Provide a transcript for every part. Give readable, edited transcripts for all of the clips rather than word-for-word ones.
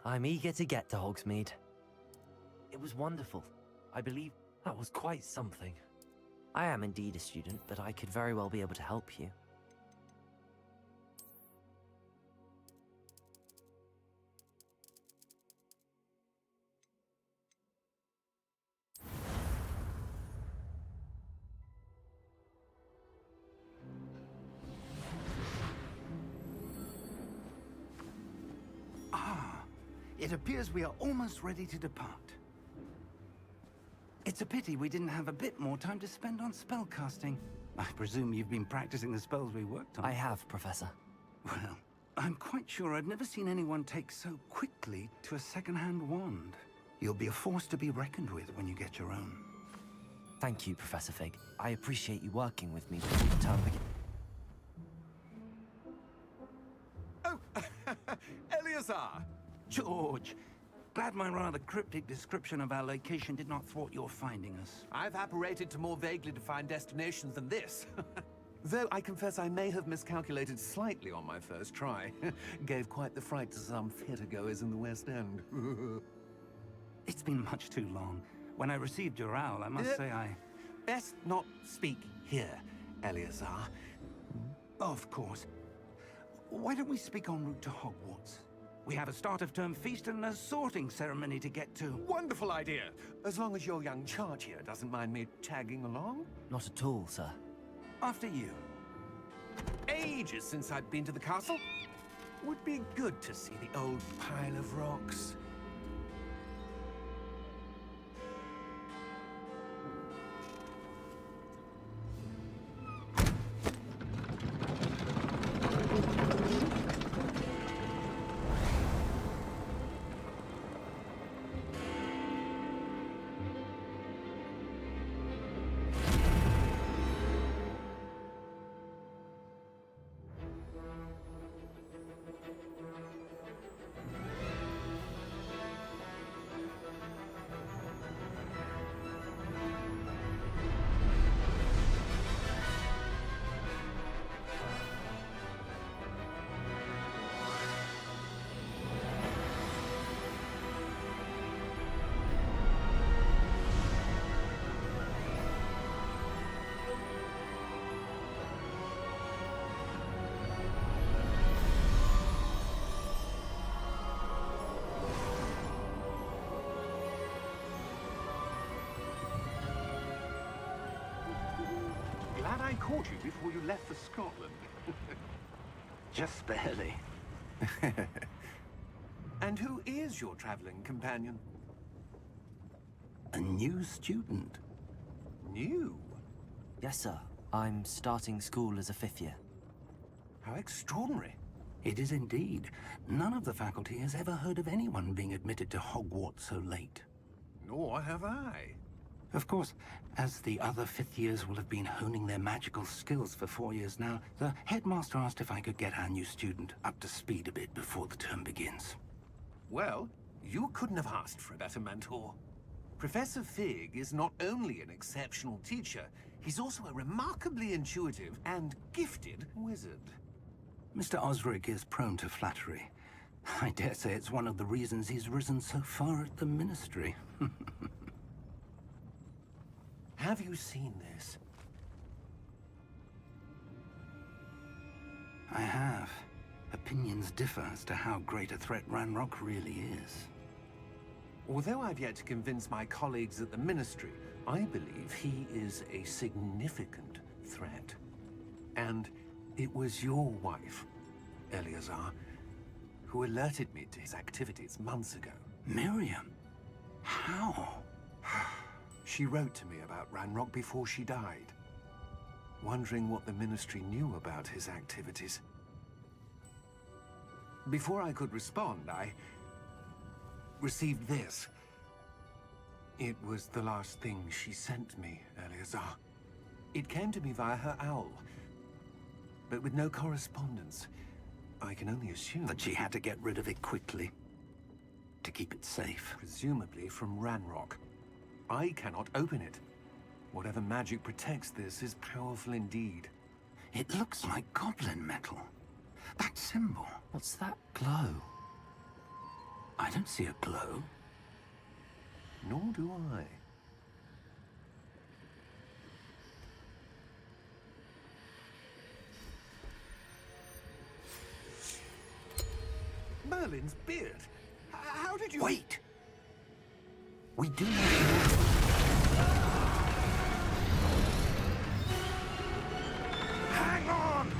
I'm eager to get to Hogsmeade. It was wonderful. I believe that was quite something. I am indeed a student, but I could very well be able to help you. It appears we are almost ready to depart. It's a pity we didn't have a bit more time to spend on spellcasting. I presume you've been practicing the spells we worked on. I have, Professor. Well, I'm quite sure I've never seen anyone take so quickly to a second-hand wand. You'll be a force to be reckoned with when you get your own. Thank you, Professor Fig. I appreciate you working with me before the term begins. Oh, Eleazar! George, glad my rather cryptic description of our location did not thwart your finding us. I've apparated to more vaguely defined destinations than this. Though I confess I may have miscalculated slightly on my first try. Gave quite the fright to some theatergoers in the West End. It's been much too long. When I received your owl, I must say I... Best not speak here, Eleazar. Of course. Why don't we speak en route to Hogwarts? We have a start-of-term feast and a sorting ceremony to get to. Wonderful idea! As long as your young charge here doesn't mind me tagging along. Not at all, sir. After you. Ages since I'd been to the castle. Would be good to see the old pile of rocks. Glad I caught you before you left for Scotland. Just barely. And who is your traveling companion? A new student. New? Yes, sir. I'm starting school as a 5th year. How extraordinary. It is indeed. None of the faculty has ever heard of anyone being admitted to Hogwarts so late. Nor have I. Of course, as the other 5th years will have been honing their magical skills for 4 years now, the headmaster asked if I could get our new student up to speed a bit before the term begins. Well, you couldn't have asked for a better mentor. Professor Fig is not only an exceptional teacher, he's also a remarkably intuitive and gifted wizard. Mr. Osric is prone to flattery. I dare say it's one of the reasons he's risen so far at the Ministry. Have you seen this? I have. Opinions differ as to how great a threat Ranrock really is. Although I've yet to convince my colleagues at the Ministry, I believe he is a significant threat. And it was your wife, Eleazar, who alerted me to his activities months ago. Miriam? How? She wrote to me about Ranrock before she died, wondering what the Ministry knew about his activities. Before I could respond, I received this. It was the last thing she sent me, Eleazar. It came to me via her owl, but with no correspondence. I can only assume That she had to get rid of it quickly, to keep it safe. presumably from Ranrock. I cannot open it. Whatever magic protects this is powerful indeed. It looks like goblin metal. That symbol. What's that glow? I don't see a glow. Nor do I. Merlin's beard. How did you... Wait! We do not... Hang on!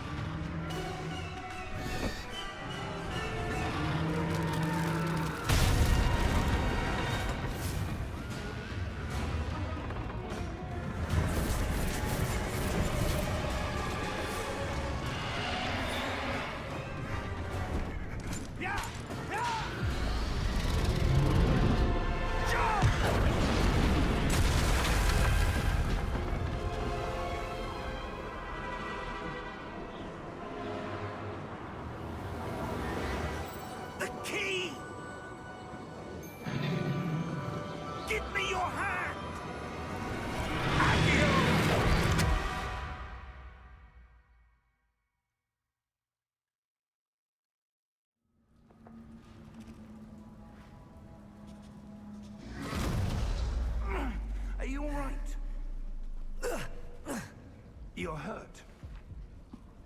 You're hurt.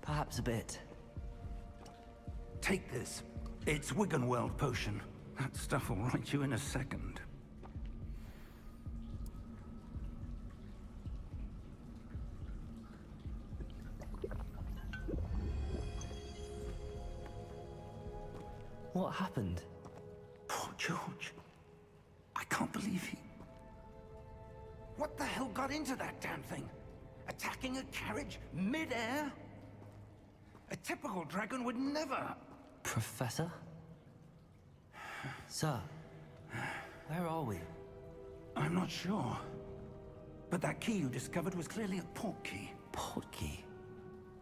Perhaps a bit. Take this. It's Wiggenweld potion. That stuff will right you in a second. What happened? Poor George. I can't believe he... What the hell got into that damn thing? Attacking a carriage mid-air? A typical dragon would never... Professor? Sir, where are we? I'm not sure. But that key you discovered was clearly a port key. Port key?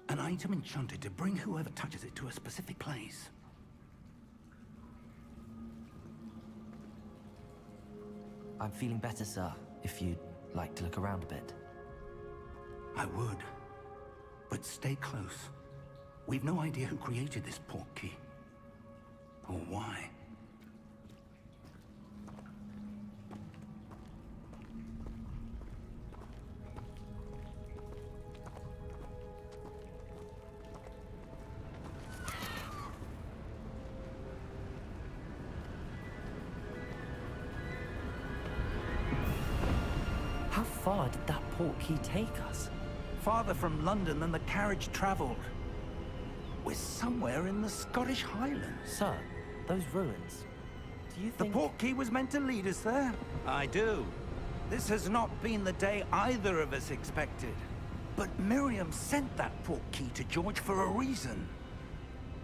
An item enchanted to bring whoever touches it to a specific place. I'm feeling better, sir, if you'd like to look around a bit. I would. But stay close. We've no idea who created this port key. Or why. How far did that port key take us? Farther from London than the carriage traveled. We're somewhere in the Scottish Highlands. Sir, those ruins. Do you The think... port key was meant to lead us there? I do. This has not been the day either of us expected. But Miriam sent that port key to George for a reason.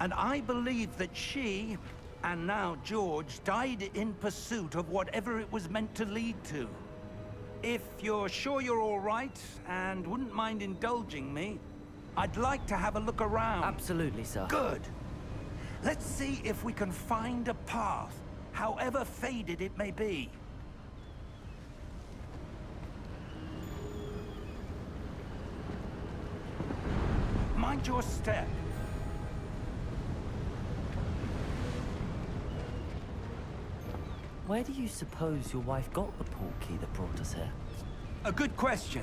And I believe that she, and now George, died in pursuit of whatever it was meant to lead to. If you're sure you're all right, and wouldn't mind indulging me, I'd like to have a look around. Absolutely, sir. Good. Let's see if we can find a path, however faded it may be. Mind your step. Where do you suppose your wife got the port key that brought us here? A good question.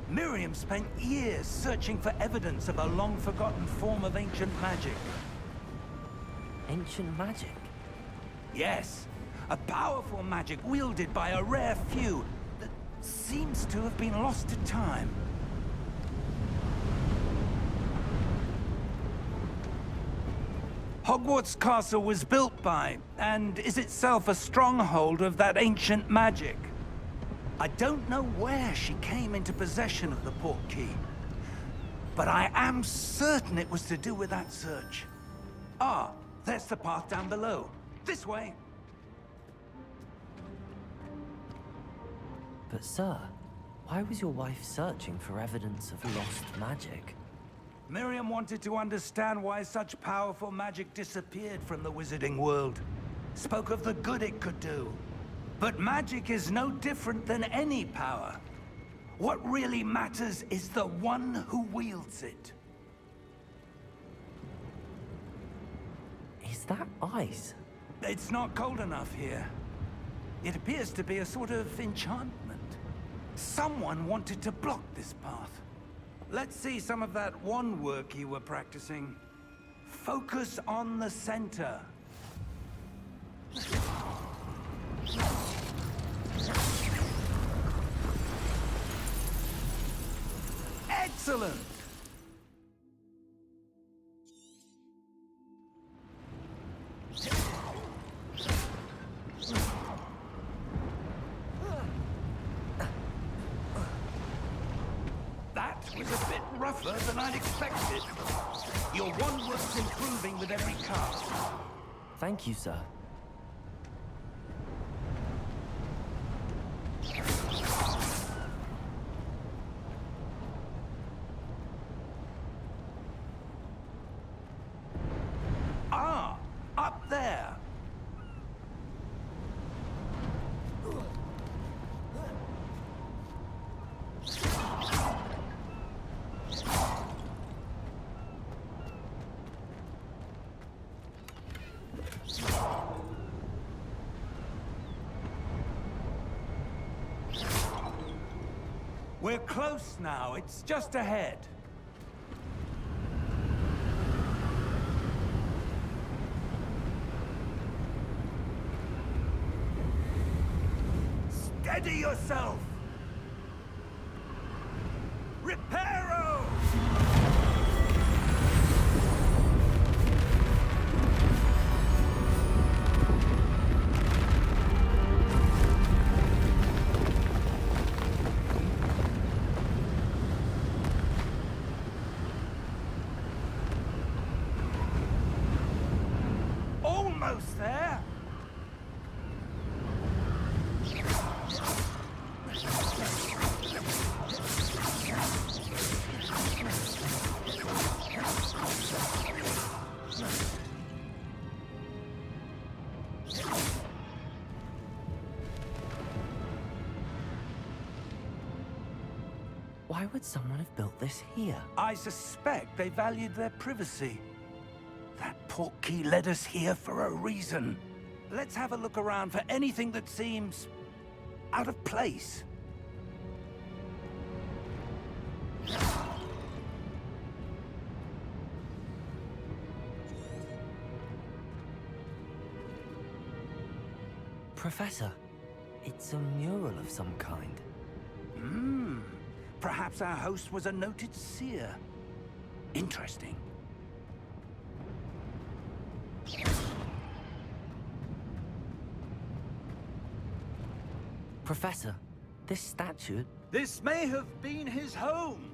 Miriam spent years searching for evidence of a long-forgotten form of ancient magic. Ancient magic? Yes, a powerful magic wielded by a rare few that seems to have been lost to time. Hogwarts Castle was built by, and is itself a stronghold of that ancient magic. I don't know where she came into possession of the port key, but I am certain it was to do with that search. Ah, there's the path down below. This way. But sir, why was your wife searching for evidence of lost magic? Miriam wanted to understand why such powerful magic disappeared from the wizarding world. Spoke of the good it could do. But magic is no different than any power. What really matters is the one who wields it. Is that ice? It's not cold enough here. It appears to be a sort of enchantment. Someone wanted to block this path. Let's see some of that wand work you were practicing. Focus on the center. Excellent! That was a bit rougher than I'd expected. Your wand work's improving with every cast. Thank you, sir. Ah, up there. We're close now. It's just ahead. Steady yourself! Reparo! Almost there! Why would someone have built this here? I suspect they valued their privacy. That portkey led us here for a reason. Let's have a look around for anything that seems out of place. Professor, it's a mural of some kind. Perhaps our host was a noted seer. Interesting. Professor, this statue... This may have been his home.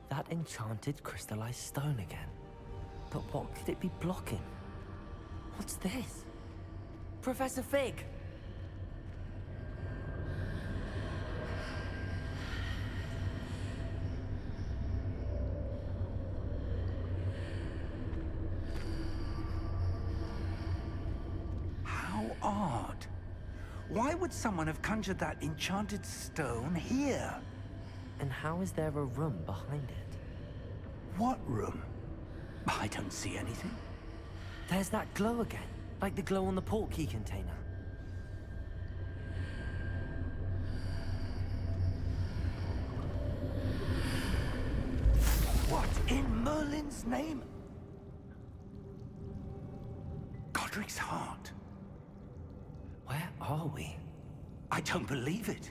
That enchanted crystallized stone again. But what could it be blocking? What's this? Professor Fig! How odd. Why would someone have conjured that enchanted stone here? And how is there a room behind it? What room? I don't see anything. There's that glow again, like the glow on the portkey container. What in Merlin's name? Godric's heart. Where are we? I don't believe it.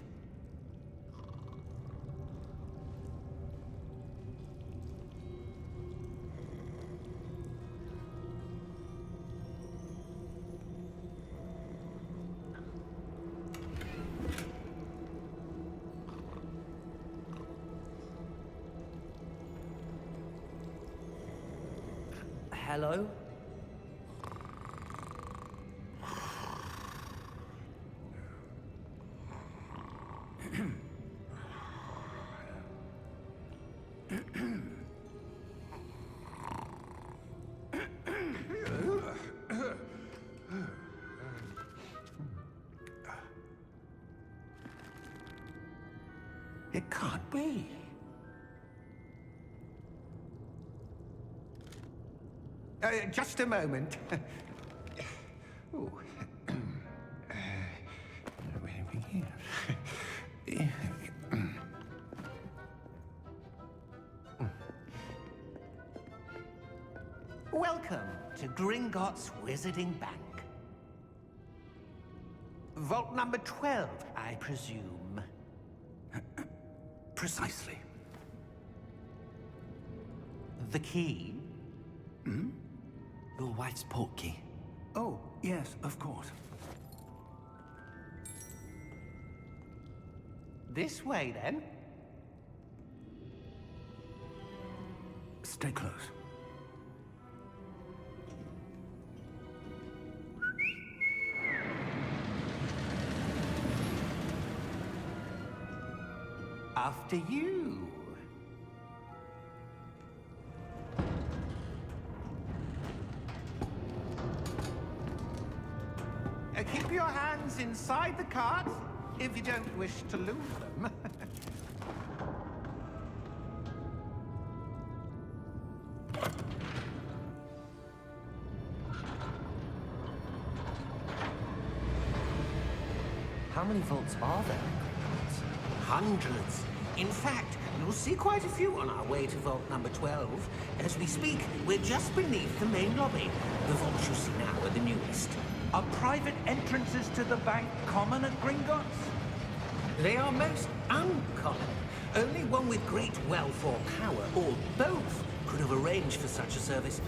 Hello? It can't be. Just a moment. Ooh. Where do we begin? Welcome to Gringotts Wizarding Bank. Vault number 12, I presume. Precisely. The key? Your wife's portkey. Oh, yes, of course. This way, then. Stay close. After you. Keep your hands inside the cart if you don't wish to lose them. How many vaults are there? Hundreds. In fact, you'll see quite a few on our way to vault number 12. As we speak, we're just beneath the main lobby. The vaults you see now are the newest. Are private entrances to the bank common at Gringotts? They are most uncommon. Only one with great wealth or power, or both, could have arranged for such a service.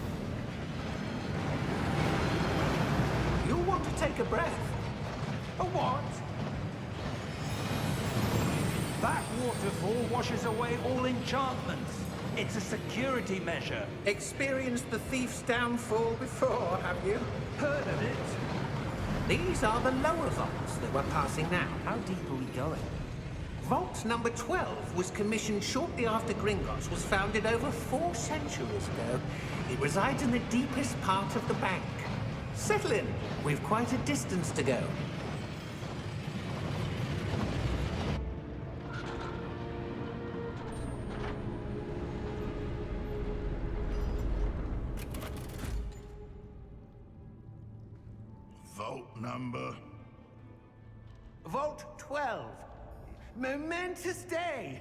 You'll want to take a breath. A what? That waterfall washes away all enchantments. It's a security measure. Experienced the thief's downfall before, have you? Heard of it? These are the lower vaults that we're passing now. How deep are we going? Vault number 12 was commissioned shortly after Gringotts was founded over 4 centuries ago. It resides in the deepest part of the bank. Settle in. We've quite a distance to go. Vault number? Vault 12. Momentous day.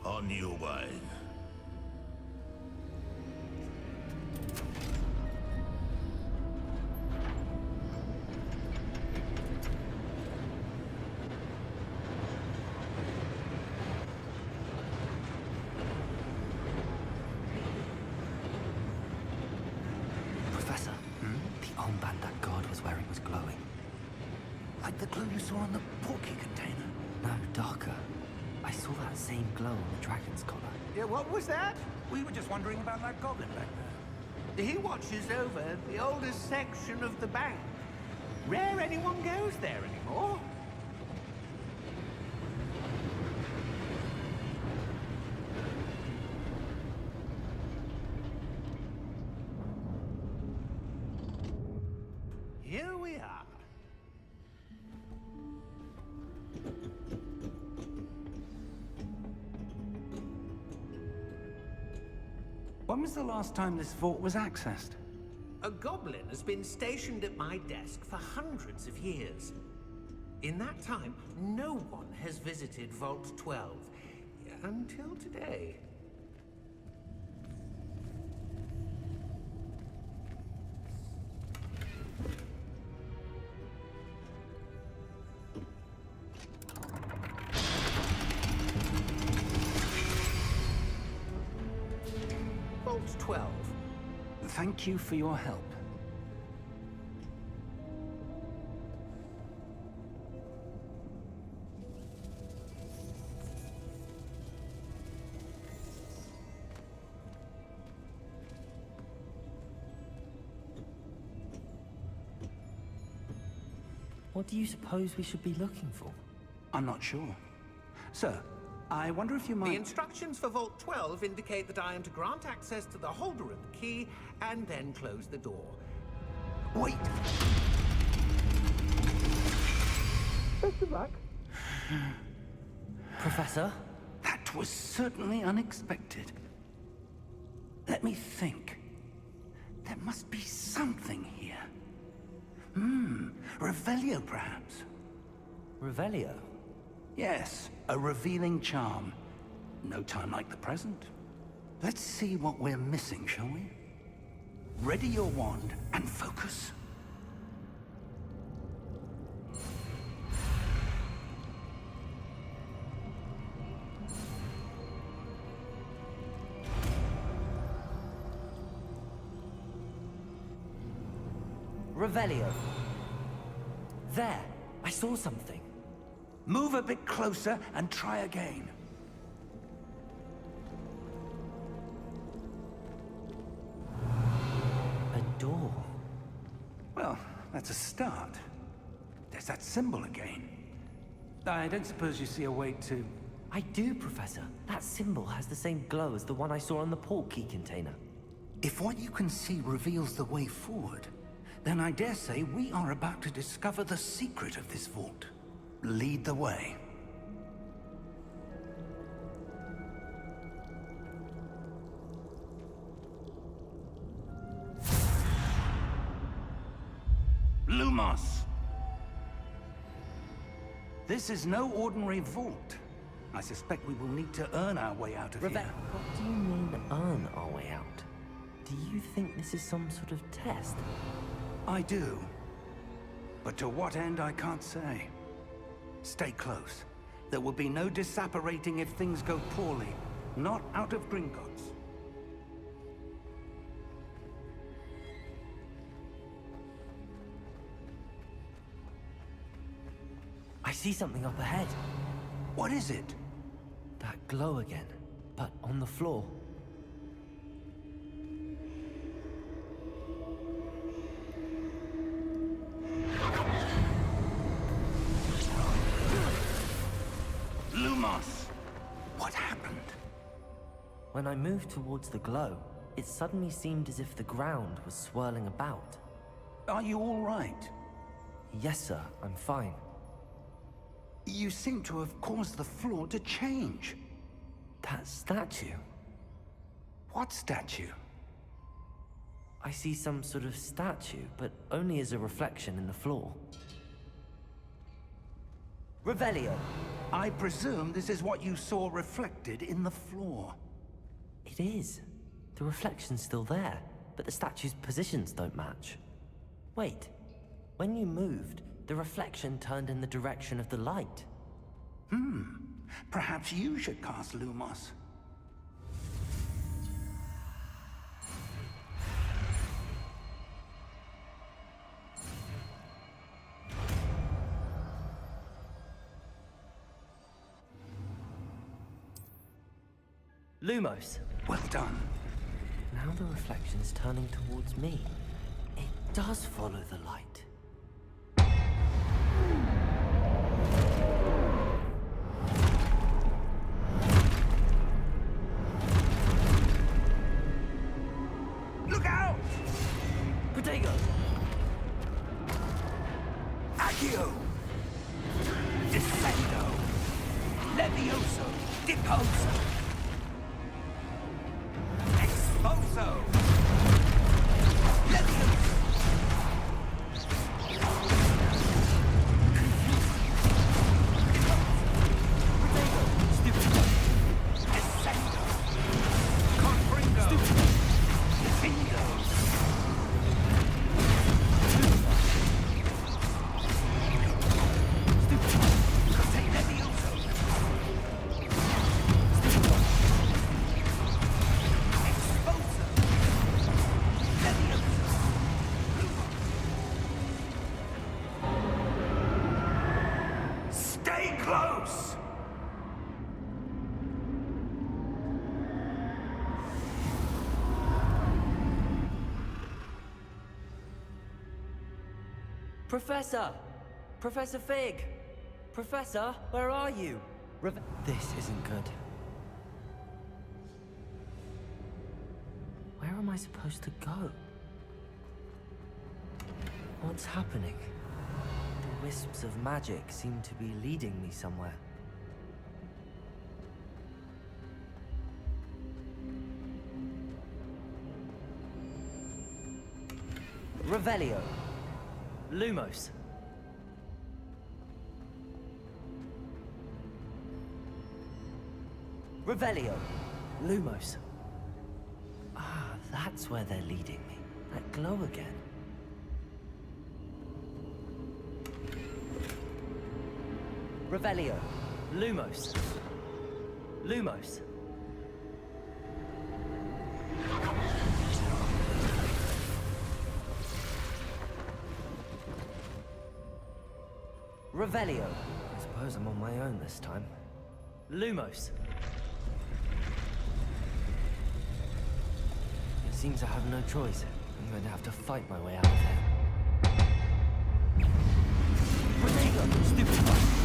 On your way. Professor, the armband that guard was wearing was glowing. Like the glow you saw on the portkey container. No, darker. I saw that same glow on the dragon's collar. Yeah, what was that? We were just wondering about that goblin back there. He watches over the oldest section of the bank. Rare anyone goes there anymore. Here we are. When was the last time this vault was accessed? A goblin has been stationed at my desk for hundreds of years. In that time, no one has visited Vault 12. Until today. Vault 12. Thank you for your help. What do you suppose we should be looking for? I'm not sure. Sir, I wonder if you The might... instructions for Vault 12 indicate that I am to grant access to the holder of the key and then close the door. Wait! Best of luck. Professor? That was certainly unexpected. Let me think. There must be something here. Revelio, perhaps? Revelio? Yes, a revealing charm. No time like the present. Let's see what we're missing, shall we? Ready your wand and focus. Revelio. There, I saw something. Move a bit closer and try again. A door. Well, that's a start. There's that symbol again. I don't suppose you see a way to... I do, Professor. That symbol has the same glow as the one I saw on the port key container. If what you can see reveals the way forward, then I dare say we are about to discover the secret of this vault. Lead the way. Lumos! This is no ordinary vault. I suspect we will need to earn our way out of here. What do you mean, earn our way out? Do you think this is some sort of test? I do. But to what end, I can't say. Stay close. There will be no disapparating if things go poorly. Not out of Gringotts. I see something up ahead. What is it? That glow again, but on the floor. Lumos! What happened? When I moved towards the glow, it suddenly seemed as if the ground was swirling about. Are you all right? Yes, sir, I'm fine. You seem to have caused the floor to change. That statue. What statue? I see some sort of statue, but only as a reflection in the floor. Revelio! I presume this is what you saw reflected in the floor. It is. The reflection's still there, but the statue's positions don't match. Wait. When you moved, the reflection turned in the direction of the light. Perhaps you should cast Lumos. Lumos! Well done. Now the reflection's turning towards me. It does follow the light. Look out! Protego! Accio! Descendo! Levioso! Deposo! Expulso! Levioso! Protego! Stupid! Descendo! Confringo! Descendo! Cos'è Levioso? Expulso! Levioso! Stay close! Professor! Professor Fig! Professor, where are you? This isn't good. Where am I supposed to go? What's happening? wisps of magic seem to be leading me somewhere. Revelio. Lumos. Revelio. Lumos. Ah, that's where they're leading me. That glow again. Revelio. Lumos. Lumos. Revelio. I suppose I'm on my own this time. Lumos. It seems I have no choice. I'm going to have to fight my way out of here. Protego! Stupefy!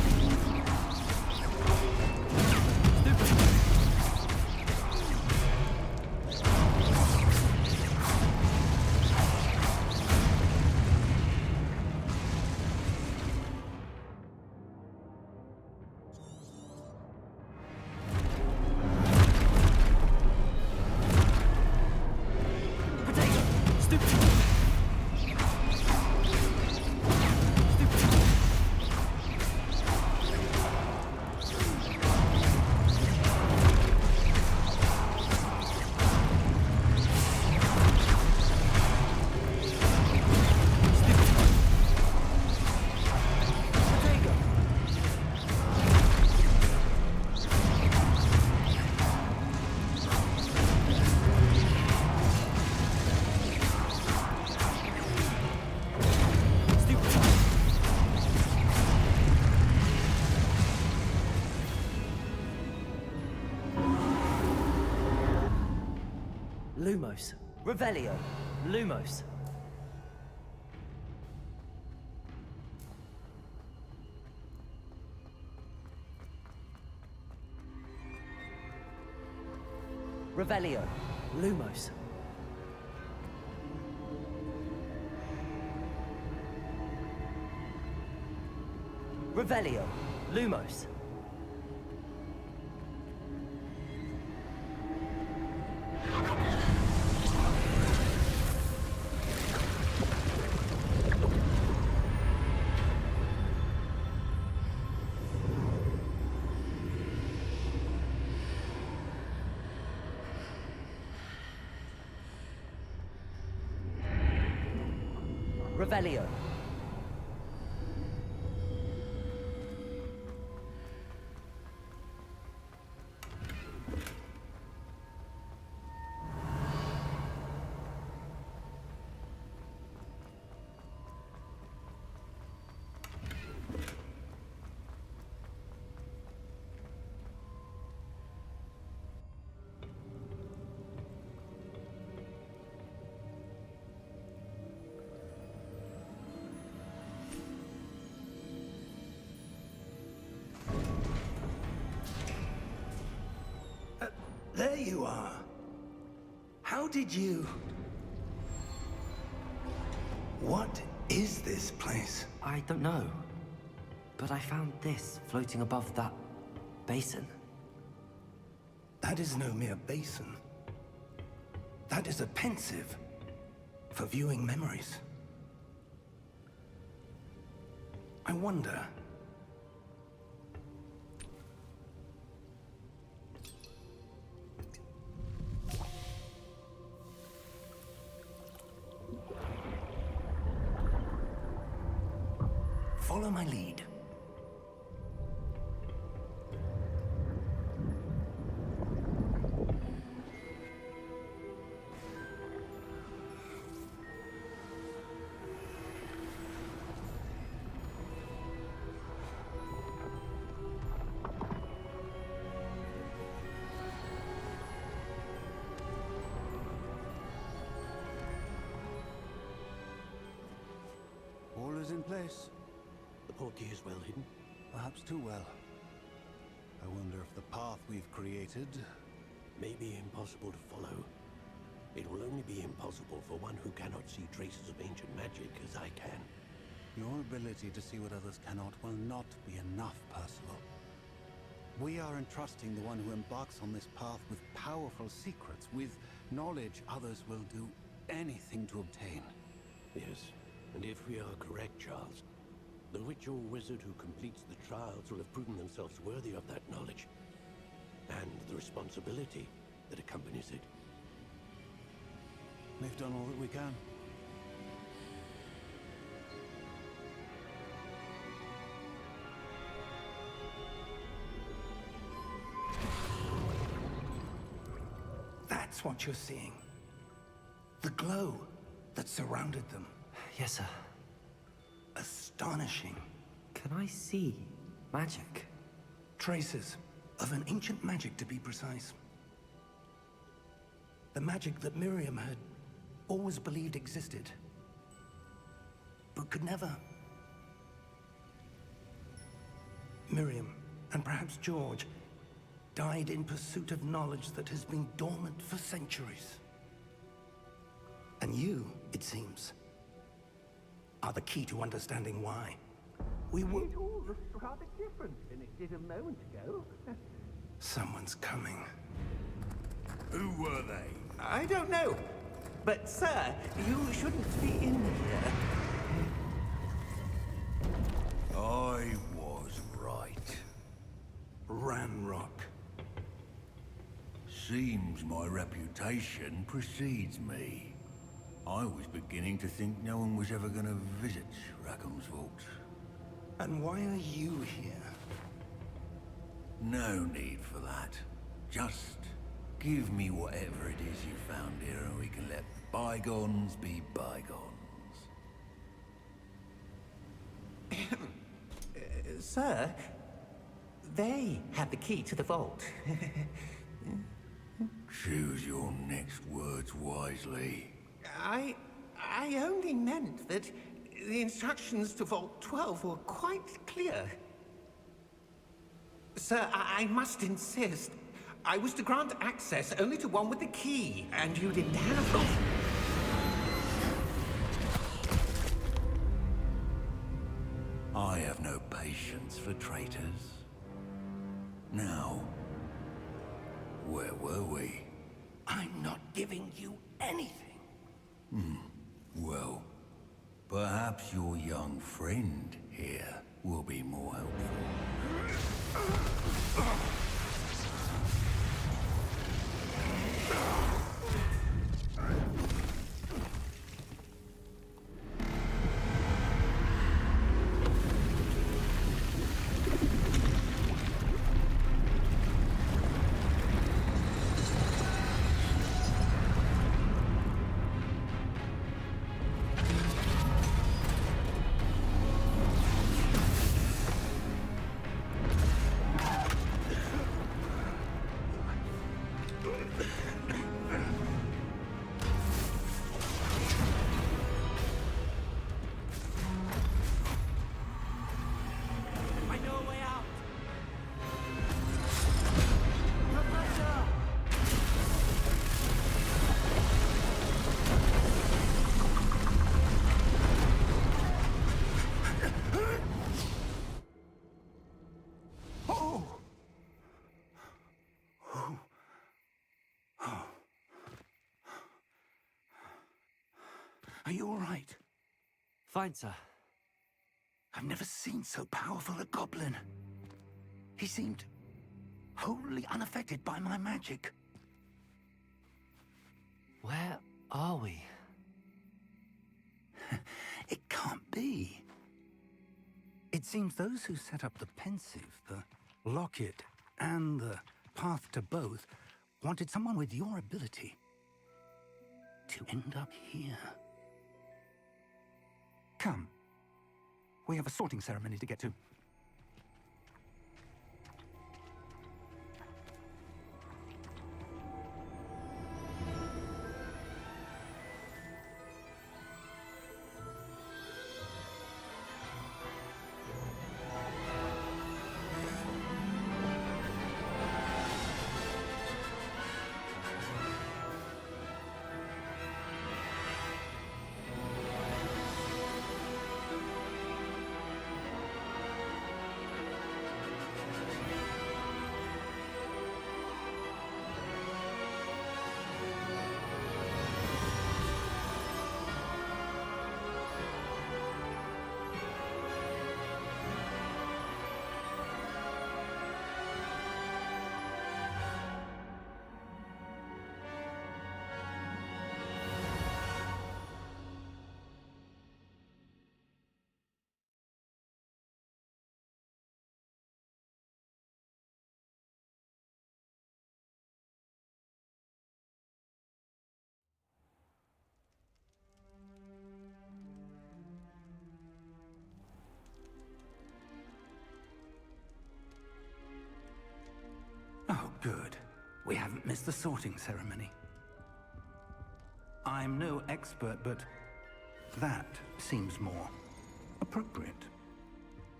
Lumos. Revelio. Lumos. Revelio. Lumos. Revelio. Lumos. Revelio. There you are. How did you... What is this place? I don't know. But I found this floating above that basin. That is no mere basin. That is a pensive for viewing memories. I wonder... Follow my lead. All is in place. The portkey is well hidden. Perhaps too well. I wonder if the path we've created... May be impossible to follow. It will only be impossible for one who cannot see traces of ancient magic as I can. Your ability to see what others cannot will not be enough, Percival. We are entrusting the one who embarks on this path with powerful secrets, with knowledge others will do anything to obtain. Yes, and if we are correct, Charles, the witch or wizard who completes the trials will have proven themselves worthy of that knowledge, and the responsibility that accompanies it. We've done all that we can. That's what you're seeing. The glow that surrounded them. Yes, sir. Astonishing. Can I see magic? Traces of an ancient magic, to be precise. The magic that Miriam had always believed existed, but could never. Miriam, and perhaps George, died in pursuit of knowledge that has been dormant for centuries. And you, it seems, are the key to understanding why. We were... It all looks rather different than it did a moment ago. Someone's coming. Who were they? I don't know. But, sir, you shouldn't be in here. I was right. Ranrock. Seems my reputation precedes me. I was beginning to think no one was ever going to visit Rackham's vault. And why are you here? No need for that. Just give me whatever it is you found here and we can let bygones be bygones. Sir, they have the key to the vault. Choose your next words wisely. I only meant that the instructions to Vault 12 were quite clear. Sir, I must insist. I was to grant access only to one with the key, and you didn't have it. I have no patience for traitors. Now, where were we? I'm not giving you anything. Well, perhaps your young friend here will be more helpful. I know a way out. Are you all right? Fine, sir. I've never seen so powerful a goblin. He seemed wholly unaffected by my magic. Where are we? It can't be. It seems those who set up the pensive, the locket, and the path to both wanted someone with your ability to end up here. Come. We have a sorting ceremony to get to. We haven't missed the sorting ceremony. I'm no expert, but that seems more appropriate.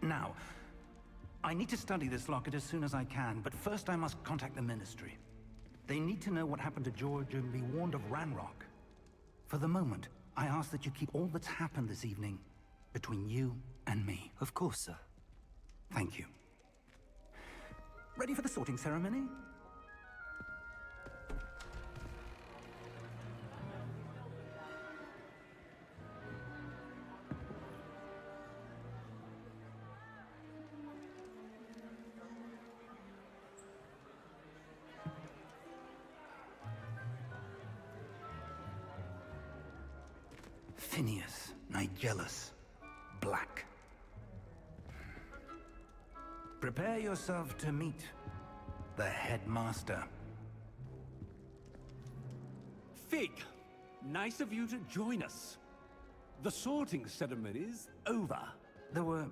Now, I need to study this locket as soon as I can, but first I must contact the Ministry. They need to know what happened to George and be warned of Ranrock. For the moment, I ask that you keep all that's happened this evening between you and me. Of course, sir. Thank you. Ready for the sorting ceremony? Phineas, Nigellus, Black. Prepare yourself to meet the headmaster. Fig, nice of you to join us. The sorting ceremony's over. There were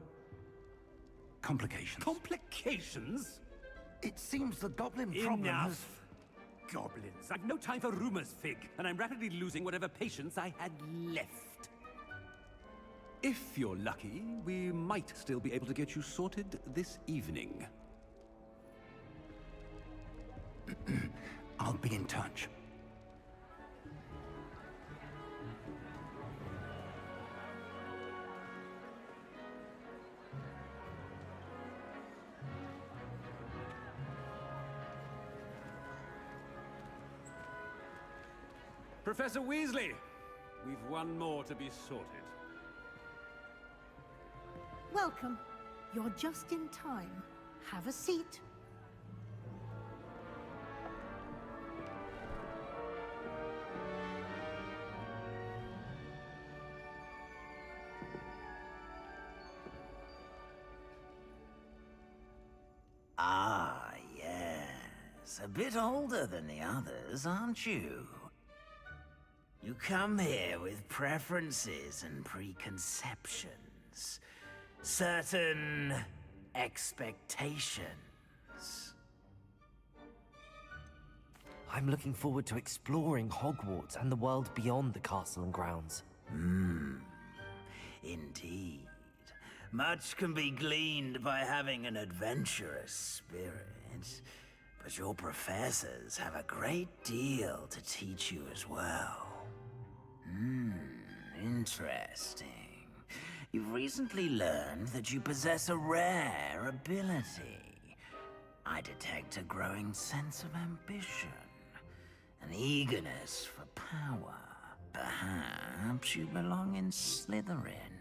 complications. Complications? It seems the goblin problem has... Enough! Goblins. I've no time for rumors, Fig, and I'm rapidly losing whatever patience I had left. If you're lucky, we might still be able to get you sorted this evening. I'll be in touch. Professor Weasley, we've one more to be sorted. Welcome. You're just in time. Have a seat. Ah, yes. A bit older than the others, aren't you? You come here with preferences and preconceptions. Certain expectations. I'm looking forward to exploring Hogwarts and the world beyond the castle and grounds. Indeed. Much can be gleaned by having an adventurous spirit, but your professors have a great deal to teach you as well. Interesting. You've recently learned that you possess a rare ability. I detect a growing sense of ambition, an eagerness for power. Perhaps you belong in Slytherin.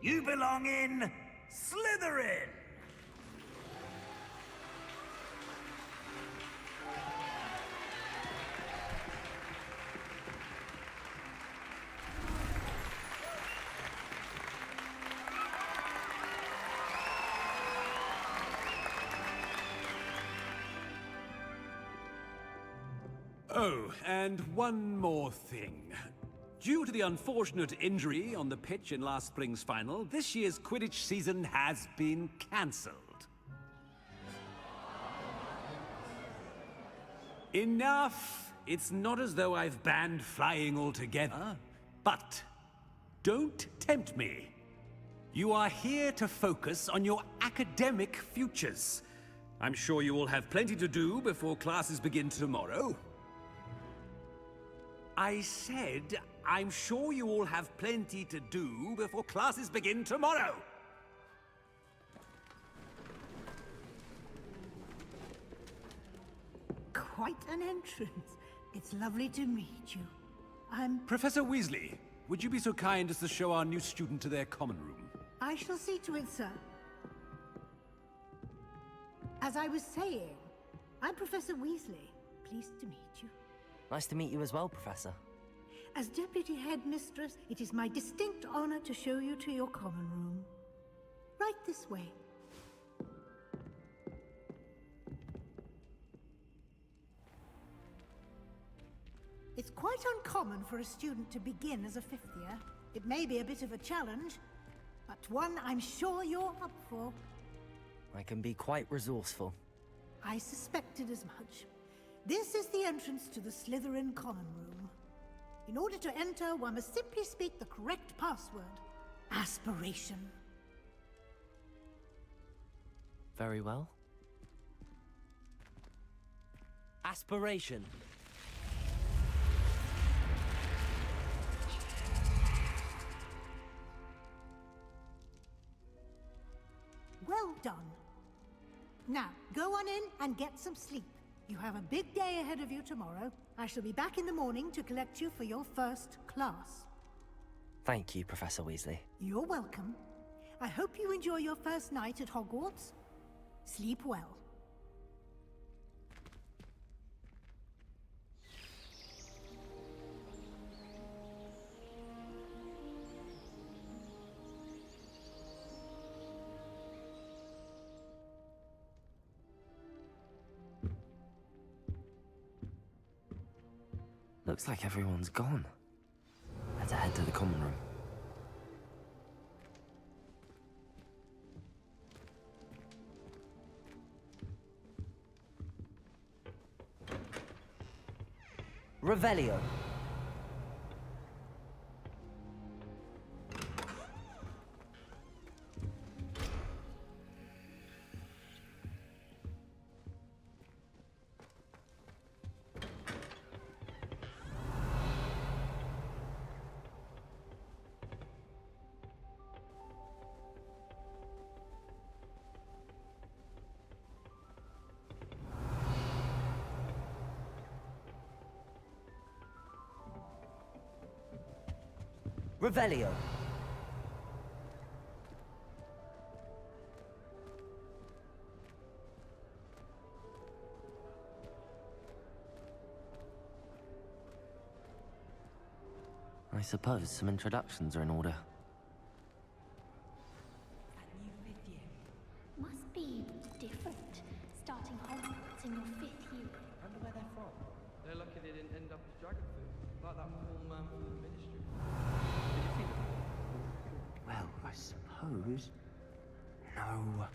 You belong in Slytherin! Oh, and one more thing. Due to the unfortunate injury on the pitch in last spring's final, this year's Quidditch season has been cancelled. Enough! It's not as though I've banned flying altogether. But don't tempt me. You are here to focus on your academic futures. I'm sure you all have plenty to do before classes begin tomorrow. I said, I'm sure you all have plenty to do before classes begin tomorrow. Quite an entrance. It's lovely to meet you. I'm... Professor Weasley, would you be so kind as to show our new student to their common room? I shall see to it, sir. As I was saying, I'm Professor Weasley. Pleased to meet you. Nice to meet you as well, Professor. As Deputy Headmistress, it is my distinct honor to show you to your common room. Right this way. quite uncommon for a student to begin as a fifth year. It may be a bit of a challenge, but one I'm sure you're up for. I can be quite resourceful. I suspected as much. This is the entrance to the Slytherin common room. In order to enter, one must simply speak the correct password. Aspiration. Very well. Aspiration. Well done. Now, go on in and get some sleep. You have a big day ahead of you tomorrow. I shall be back in the morning to collect you for your first class. Thank you, Professor Weasley. You're welcome. I hope you enjoy your first night at Hogwarts. Sleep well. Looks like everyone's gone. Better head to the common room. Revelio. Revelio. I suppose some introductions are in order. Must be different, starting Hogwarts in your 5th year. I wonder where they're from. They're lucky they didn't end up as dragon food, like that poor man from the Ministry. Did you see them? Well, I suppose... No.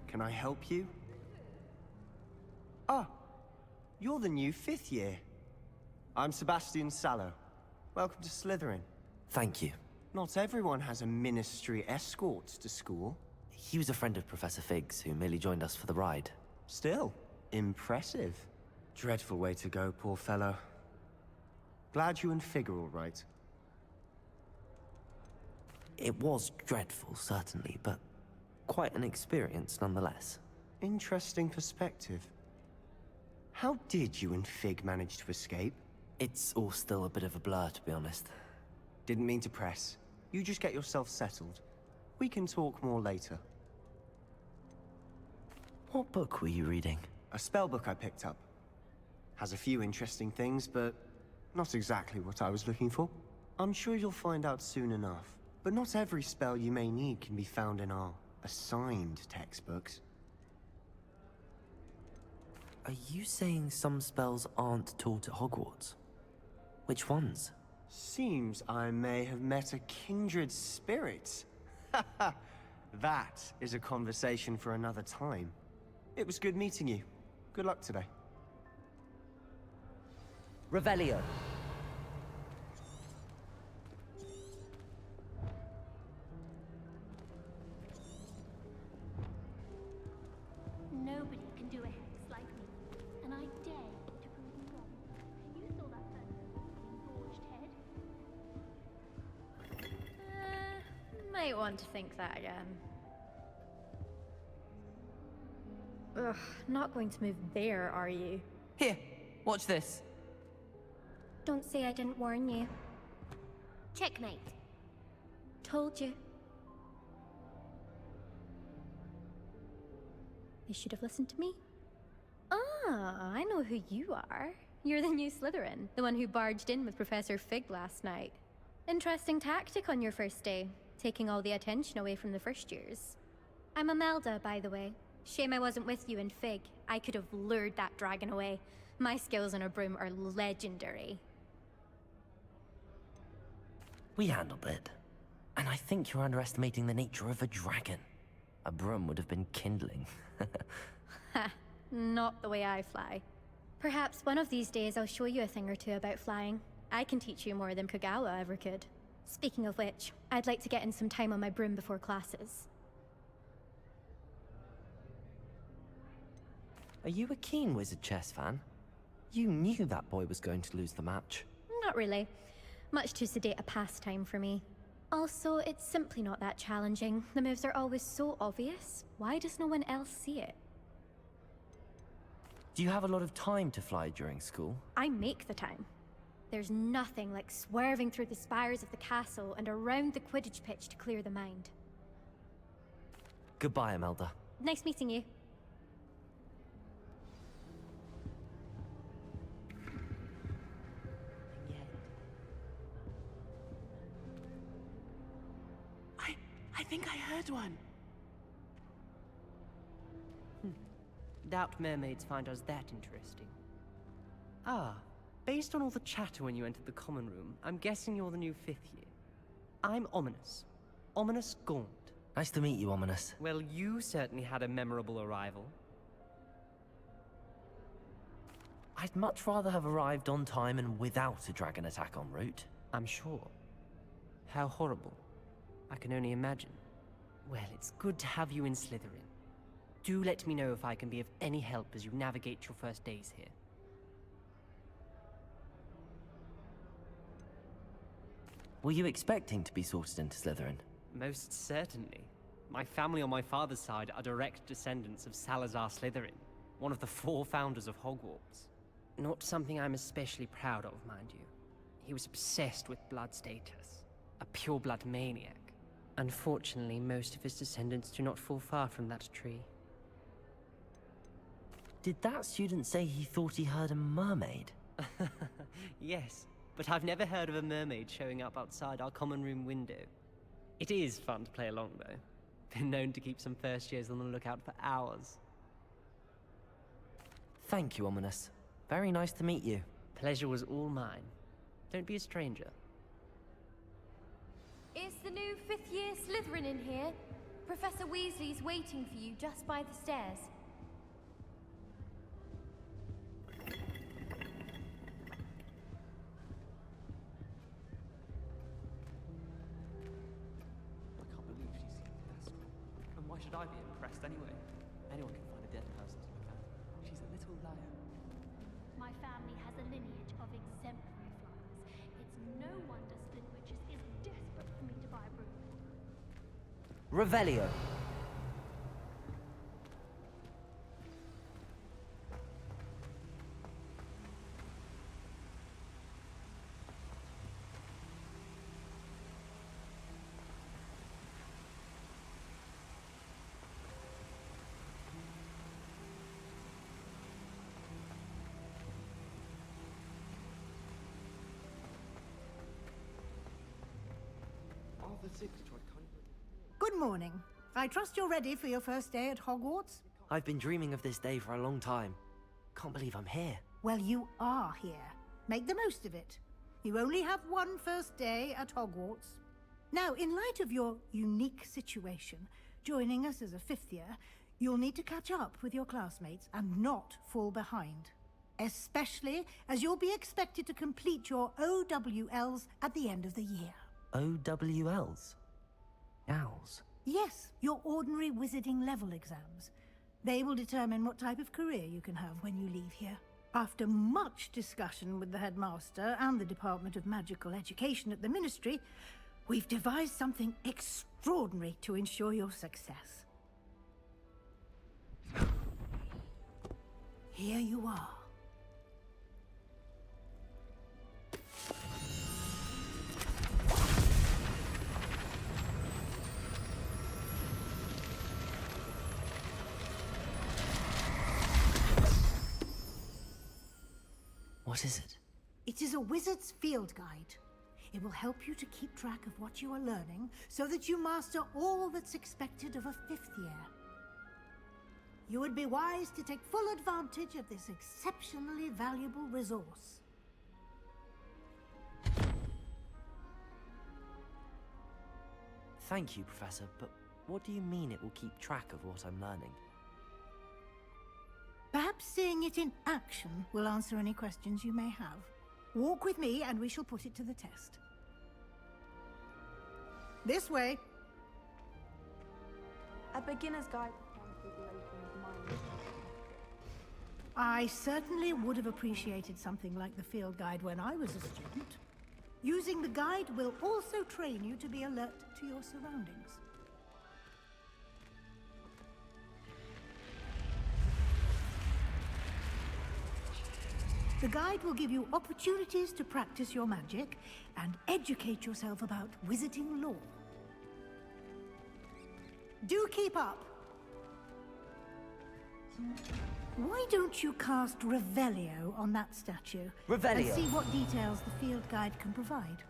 Can I help you? Ah, you're the new 5th year. I'm Sebastian Sallow. Welcome to Slytherin. Thank you. Not everyone has a ministry escort to school. He was a friend of Professor Fig's, who merely joined us for the ride. Still, impressive. Dreadful way to go, poor fellow. Glad you and Fig are all right. It was dreadful, certainly, but quite an experience nonetheless. Interesting perspective. How did you and Fig manage to escape? It's all still a bit of a blur, to be honest. Didn't mean to press. You just get yourself settled. We can talk more later. What book were you reading? A spell book I picked up. Has a few interesting things, but not exactly what I was looking for. I'm sure you'll find out soon enough. But not every spell you may need can be found in our assigned textbooks. Are you saying some spells aren't taught at Hogwarts? Which ones? Seems I may have met a kindred spirit. That is a conversation for another time. It was good meeting you. Good luck today. Revelio. Nobody can do a hex like me, and I dare you to prove me wrong. You saw that person with the engorged head. Might want to think that again. Ugh, not going to move there, are you? Here, watch this. Don't say I didn't warn you. Checkmate. Told you. They should have listened to me. Ah, I know who you are. You're the new Slytherin, the one who barged in with Professor Fig last night. Interesting tactic on your first day, taking all the attention away from the first years. I'm Imelda, by the way. Shame I wasn't with you in Fig. I could have lured that dragon away. My skills on a broom are legendary. We handled it. And I think you're underestimating the nature of a dragon. A broom would have been kindling. Ha, not the way I fly. Perhaps one of these days I'll show you a thing or two about flying. I can teach you more than Kogawa ever could. Speaking of which, I'd like to get in some time on my broom before classes. Are you a keen Wizard chess fan? You knew that boy was going to lose the match. Not really. Much too sedate a pastime for me. Also, it's simply not that challenging. The moves are always so obvious. Why does no one else see it? Do you have a lot of time to fly during school? I make the time. There's nothing like swerving through the spires of the castle and around the Quidditch pitch to clear the mind. Goodbye, Imelda. Nice meeting you. I think I heard one. Doubt mermaids find us that interesting. Ah, based on all the chatter when you entered the common room, I'm guessing you're the new 5th year. I'm Ominous. Ominous Gaunt. Nice to meet you, Ominous. Well, you certainly had a memorable arrival. I'd much rather have arrived on time and without a dragon attack en route. I'm sure. How horrible. I can only imagine. Well, it's good to have you in Slytherin. Do let me know if I can be of any help as you navigate your first days here. Were you expecting to be sorted into Slytherin? Most certainly. My family on my father's side are direct descendants of Salazar Slytherin, one of the 4 founders of Hogwarts. Not something I'm especially proud of, mind you. He was obsessed with blood status, a pure-blood maniac. Unfortunately, most of his descendants do not fall far from that tree. Did that student say he thought he heard a mermaid? Yes, but I've never heard of a mermaid showing up outside our common room window. It is fun to play along, though. Been known to keep some first years on the lookout for hours. Thank you, Ominous. Very nice to meet you. Pleasure was all mine. Don't be a stranger. Is the new 5th year Slytherin in here? Professor Weasley's waiting for you just by the stairs. I can't believe she's here for that school. And why should I be impressed anyway? Anyone can find a dead person to look at. She's a little liar. My family has a lineage of exemplary flyers. It's no wonder Slidwitches is desperate for me to buy a broom. Revelio. Good morning. I trust you're ready for your first day at Hogwarts? I've been dreaming of this day for a long time. Can't believe I'm here. Well, you are here. Make the most of it. You only have one first day at Hogwarts. Now, in light of your unique situation, joining us as a 5th year, you'll need to catch up with your classmates and not fall behind. Especially as you'll be expected to complete your OWLs at the end of the year. OWLs? Owls? Yes, your ordinary wizarding level exams. They will determine what type of career you can have when you leave here. After much discussion with the headmaster and the Department of Magical Education at the Ministry, we've devised something extraordinary to ensure your success. Here you are. What is it? It is a wizard's field guide. It will help you to keep track of what you are learning so that you master all that's expected of a 5th year. You would be wise to take full advantage of this exceptionally valuable resource. Thank you, Professor, but what do you mean it will keep track of what I'm learning? Perhaps seeing it in action will answer any questions you may have. Walk with me and we shall put it to the test. This way. A beginner's guide to configuration of mind. I certainly would have appreciated something like the field guide when I was a student. Using the guide will also train you to be alert to your surroundings. The guide will give you opportunities to practice your magic and educate yourself about wizarding lore. Do keep up! Why don't you cast Revelio on that statue? Revelio. And see what details the field guide can provide.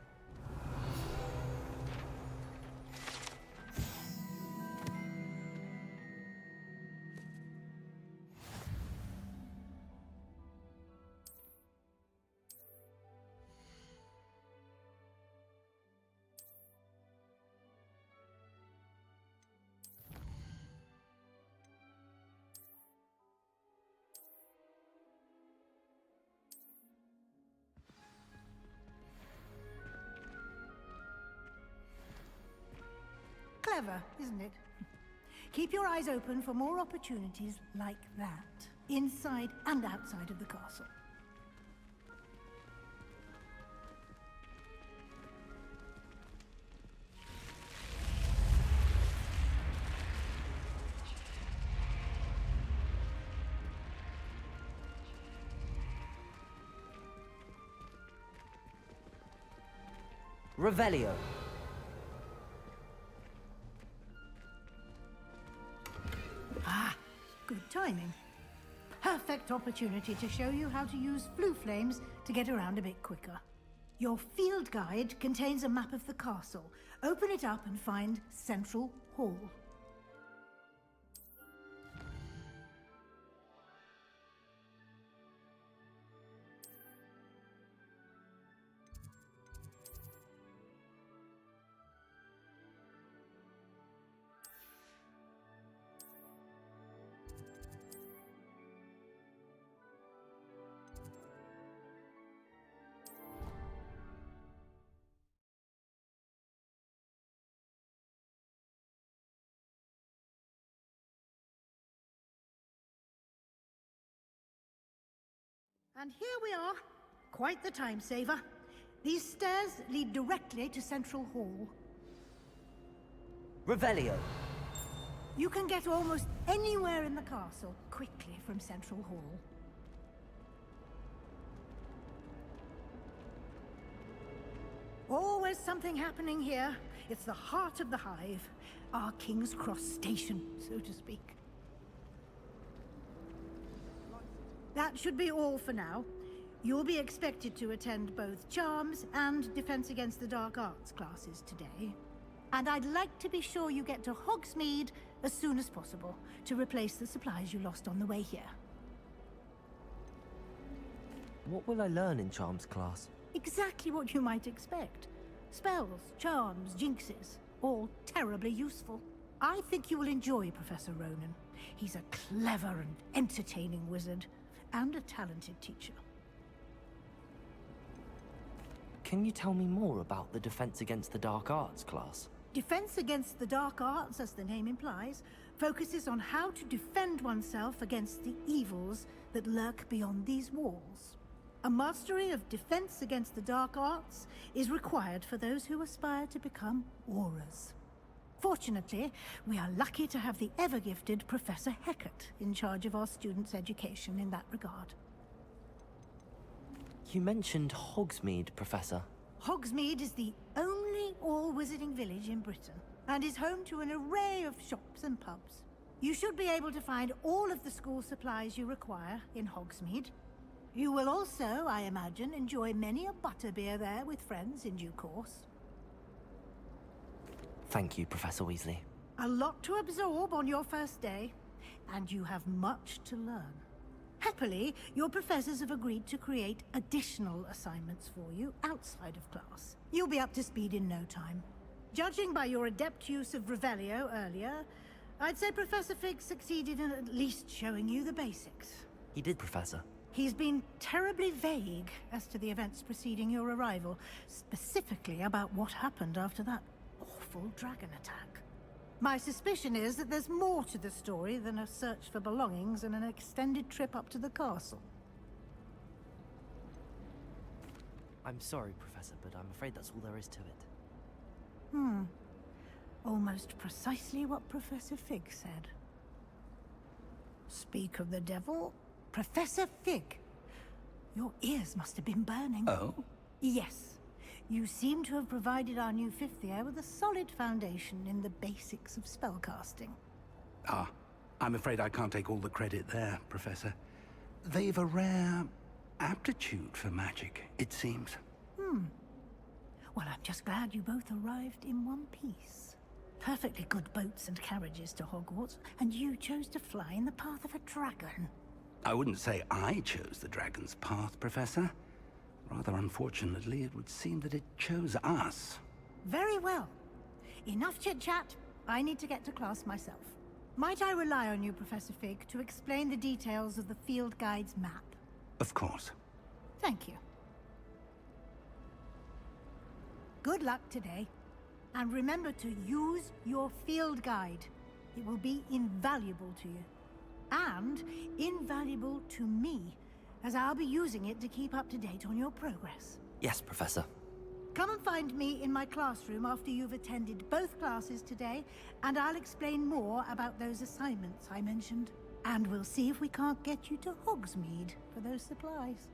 Clever, isn't it? Keep your eyes open for more opportunities like that, inside and outside of the castle. Revelio. Ah, good timing. Perfect opportunity to show you how to use blue flames to get around a bit quicker. Your field guide contains a map of the castle. Open it up and find Central Hall. And here we are. Quite the time saver. These stairs lead directly to Central Hall. Revelio. You can get almost anywhere in the castle quickly from Central Hall. Always something happening here. It's the heart of the hive. Our King's Cross station, so to speak. That should be all for now. You'll be expected to attend both Charms and Defense Against the Dark Arts classes today. And I'd like to be sure you get to Hogsmeade as soon as possible to replace the supplies you lost on the way here. What will I learn in Charms class? Exactly what you might expect. Spells, charms, jinxes, all terribly useful. I think you will enjoy Professor Ronan. He's a clever and entertaining wizard, and a talented teacher. Can you tell me more about the Defense Against the Dark Arts class? Defense Against the Dark Arts, as the name implies, focuses on how to defend oneself against the evils that lurk beyond these walls. A mastery of Defense Against the Dark Arts is required for those who aspire to become Aurors. Fortunately, we are lucky to have the ever-gifted Professor Hecat in charge of our students' education in that regard. You mentioned Hogsmeade, Professor. Hogsmeade is the only all-wizarding village in Britain, and is home to an array of shops and pubs. You should be able to find all of the school supplies you require in Hogsmeade. You will also, I imagine, enjoy many a butterbeer there with friends in due course. Thank you, Professor Weasley. A lot to absorb on your first day. and you have much to learn. Happily, your professors have agreed to create additional assignments for you outside of class. You'll be up to speed in no time. Judging by your adept use of Revelio earlier, I'd say Professor Fig succeeded in at least showing you the basics. He did, Professor. He's been terribly vague as to the events preceding your arrival, specifically about what happened after that awful dragon attack. My suspicion is that there's more to the story than a search for belongings and an extended trip up to the castle. I'm sorry, Professor, but I'm afraid that's all there is to it. Almost precisely what Professor Fig said. Speak of the devil, Professor Fig. Your ears must have been burning. Oh? Yes. You seem to have provided our new fifth year with a solid foundation in the basics of spellcasting. Ah, I'm afraid I can't take all the credit there, Professor. They've a rare aptitude for magic, it seems. Well, I'm just glad you both arrived in one piece. Perfectly good boats and carriages to Hogwarts, and you chose to fly in the path of a dragon. I wouldn't say I chose the dragon's path, Professor. Rather unfortunately, it would seem that it chose us. Very well. Enough chit-chat. I need to get to class myself. Might I rely on you, Professor Fig, to explain the details of the field guide's map? Of course. Thank you. Good luck today. And remember to use your field guide. It will be invaluable to you. And invaluable to me, as I'll be using it to keep up to date on your progress. Yes, Professor. Come and find me in my classroom after you've attended both classes today, and I'll explain more about those assignments I mentioned. And we'll see if we can't get you to Hogsmeade for those supplies.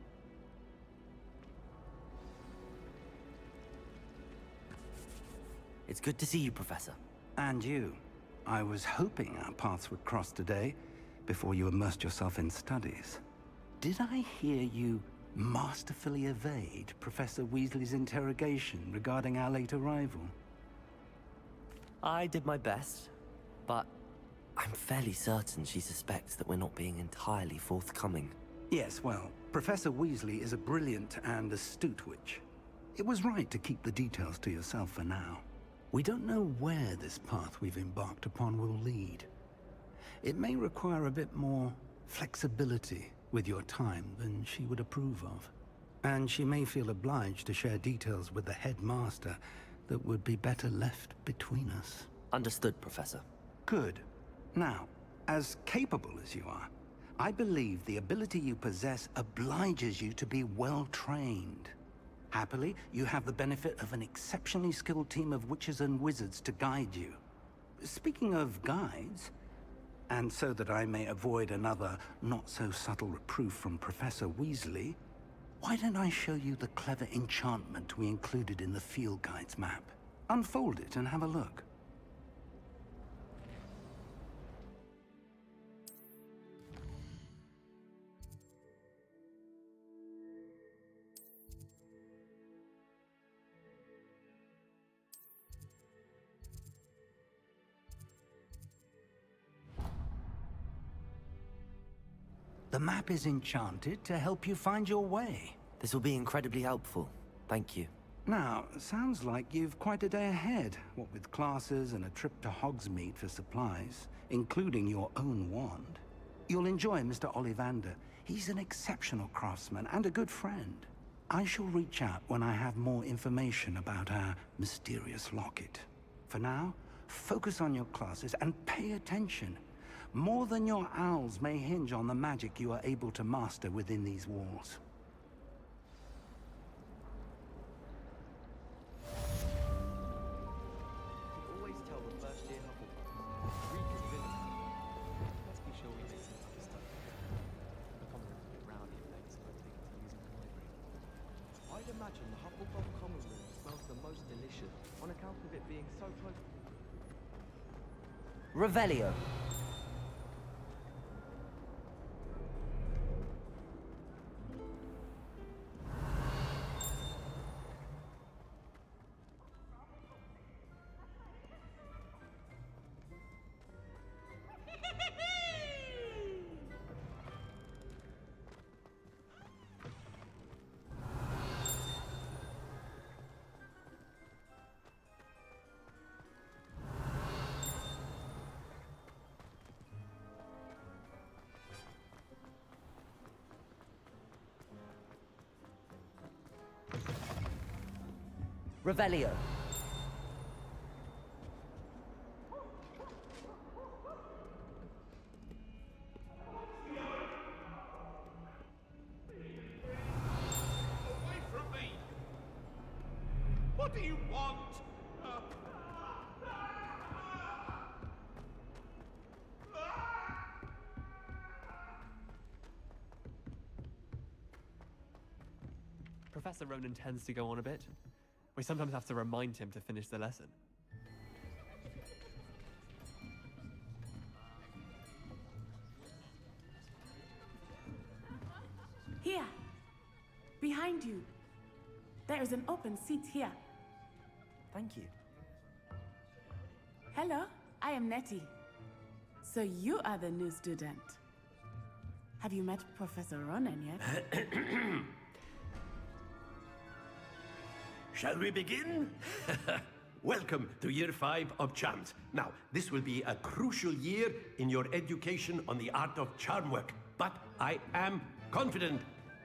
It's good to see you, Professor. And you. I was hoping our paths would cross today, before you immersed yourself in studies. Did I hear you masterfully evade Professor Weasley's interrogation regarding our late arrival? I did my best, but I'm fairly certain she suspects that we're not being entirely forthcoming. Yes, well, Professor Weasley is a brilliant and astute witch. It was right to keep the details to yourself for now. We don't know where this path we've embarked upon will lead. It may require a bit more flexibility with your time than she would approve of. And she may feel obliged to share details with the headmaster that would be better left between us. Understood, Professor. Good. Now, as capable as you are, I believe the ability you possess obliges you to be well trained. Happily, you have the benefit of an exceptionally skilled team of witches and wizards to guide you. Speaking of guides, and so that I may avoid another not-so-subtle reproof from Professor Weasley, why don't I show you the clever enchantment we included in the field guide's map? Unfold it and have a look. The map is enchanted to help you find your way. This will be incredibly helpful. Thank you. Now, sounds like you've quite a day ahead, what with classes and a trip to Hogsmeade for supplies, including your own wand. You'll enjoy Mr. Ollivander. He's an exceptional craftsman and a good friend. I shall reach out when I have more information about our mysterious locket. For now, focus on your classes and pay attention. More than your owls may hinge on the magic you are able to master within these walls. Always tell the first year Hufflepuff. Reconvince. Let's be sure we make some other stuff. The commons a bit rowdy at night, so I take it to use the library. I'd imagine the Hufflepuff common room smells the most delicious on account of it being so close. Revelio. Revelio. Away from me! What do you want? Professor Ronan tends to go on a bit. We sometimes have to remind him to finish the lesson. Here. Behind you. There is an open seat here. Thank you. Hello, I am Nettie. So you are the new student. Have you met Professor Ronan yet? Shall we begin? Welcome to Year 5 of Charms. Now, this will be a crucial year in your education on the art of charm work, but I am confident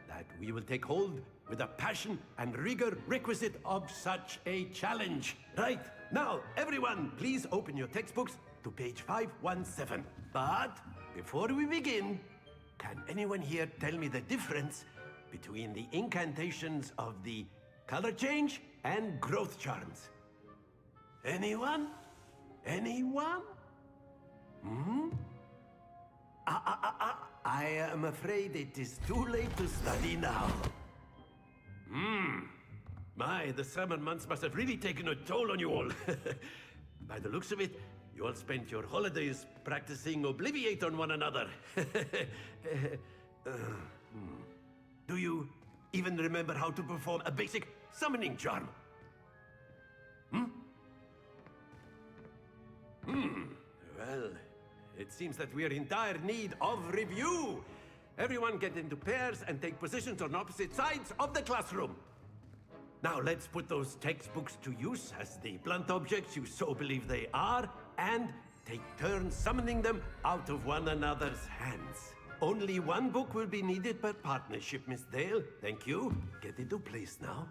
that we will take hold with the passion and rigor requisite of such a challenge. Right, now, everyone, please open your textbooks to page 517. But before we begin, can anyone here tell me the difference between the incantations of the color change and growth charms? Anyone? Anyone? Hmm? I am afraid it is too late to study now. My, the summer months must have really taken a toll on you all. By the looks of it, you all spent your holidays practicing Obliviate on one another. Do you even remember how to perform a basic summoning charm? Well, it seems that we are in dire need of review. Everyone get into pairs and take positions on opposite sides of the classroom. Now let's put those textbooks to use as the blunt objects you so believe they are, and take turns summoning them out of one another's hands. Only one book will be needed per partnership, Miss Dale. Thank you. Get into place now.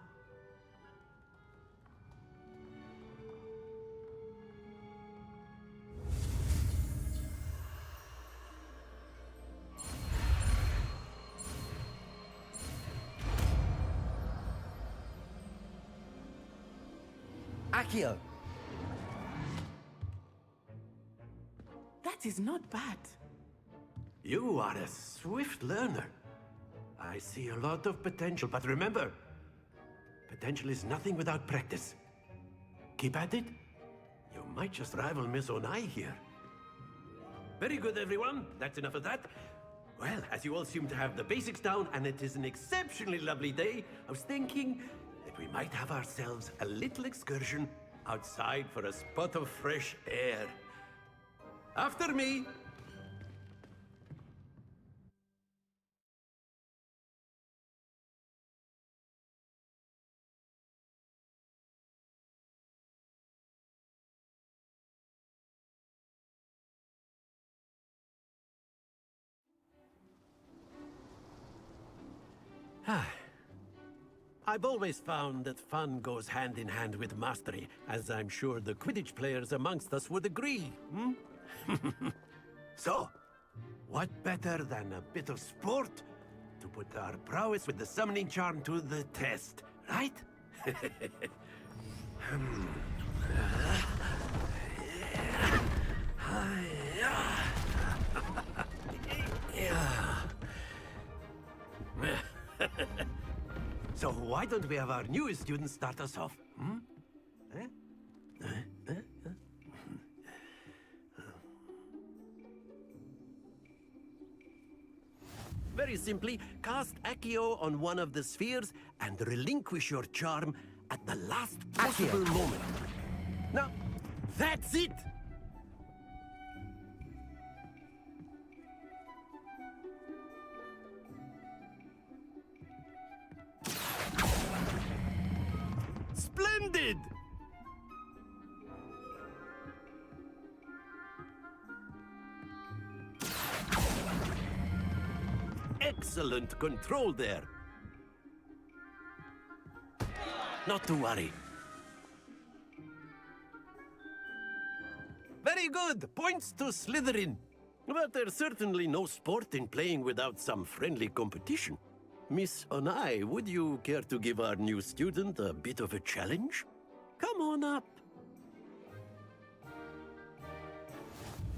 Accio. That is not bad. You are a swift learner. I see a lot of potential, but remember, potential is nothing without practice. Keep at it. You might just rival Miss Onai here. Very good, everyone. That's enough of that. Well, as you all seem to have the basics down, and it is an exceptionally lovely day, I was thinking that we might have ourselves a little excursion outside for a spot of fresh air. After me. I've always found that fun goes hand in hand with mastery, as I'm sure the Quidditch players amongst us would agree, So, what better than a bit of sport to put our prowess with the summoning charm to the test, right? So why don't we have our newest student start us off? Very simply, cast Accio on one of the spheres and relinquish your charm at the last possible moment. Now, that's it! Splendid! Excellent control there. Not to worry. Very good! Points to Slytherin. But there's certainly no sport in playing without some friendly competition. Miss Onai, would you care to give our new student a bit of a challenge? Come on up.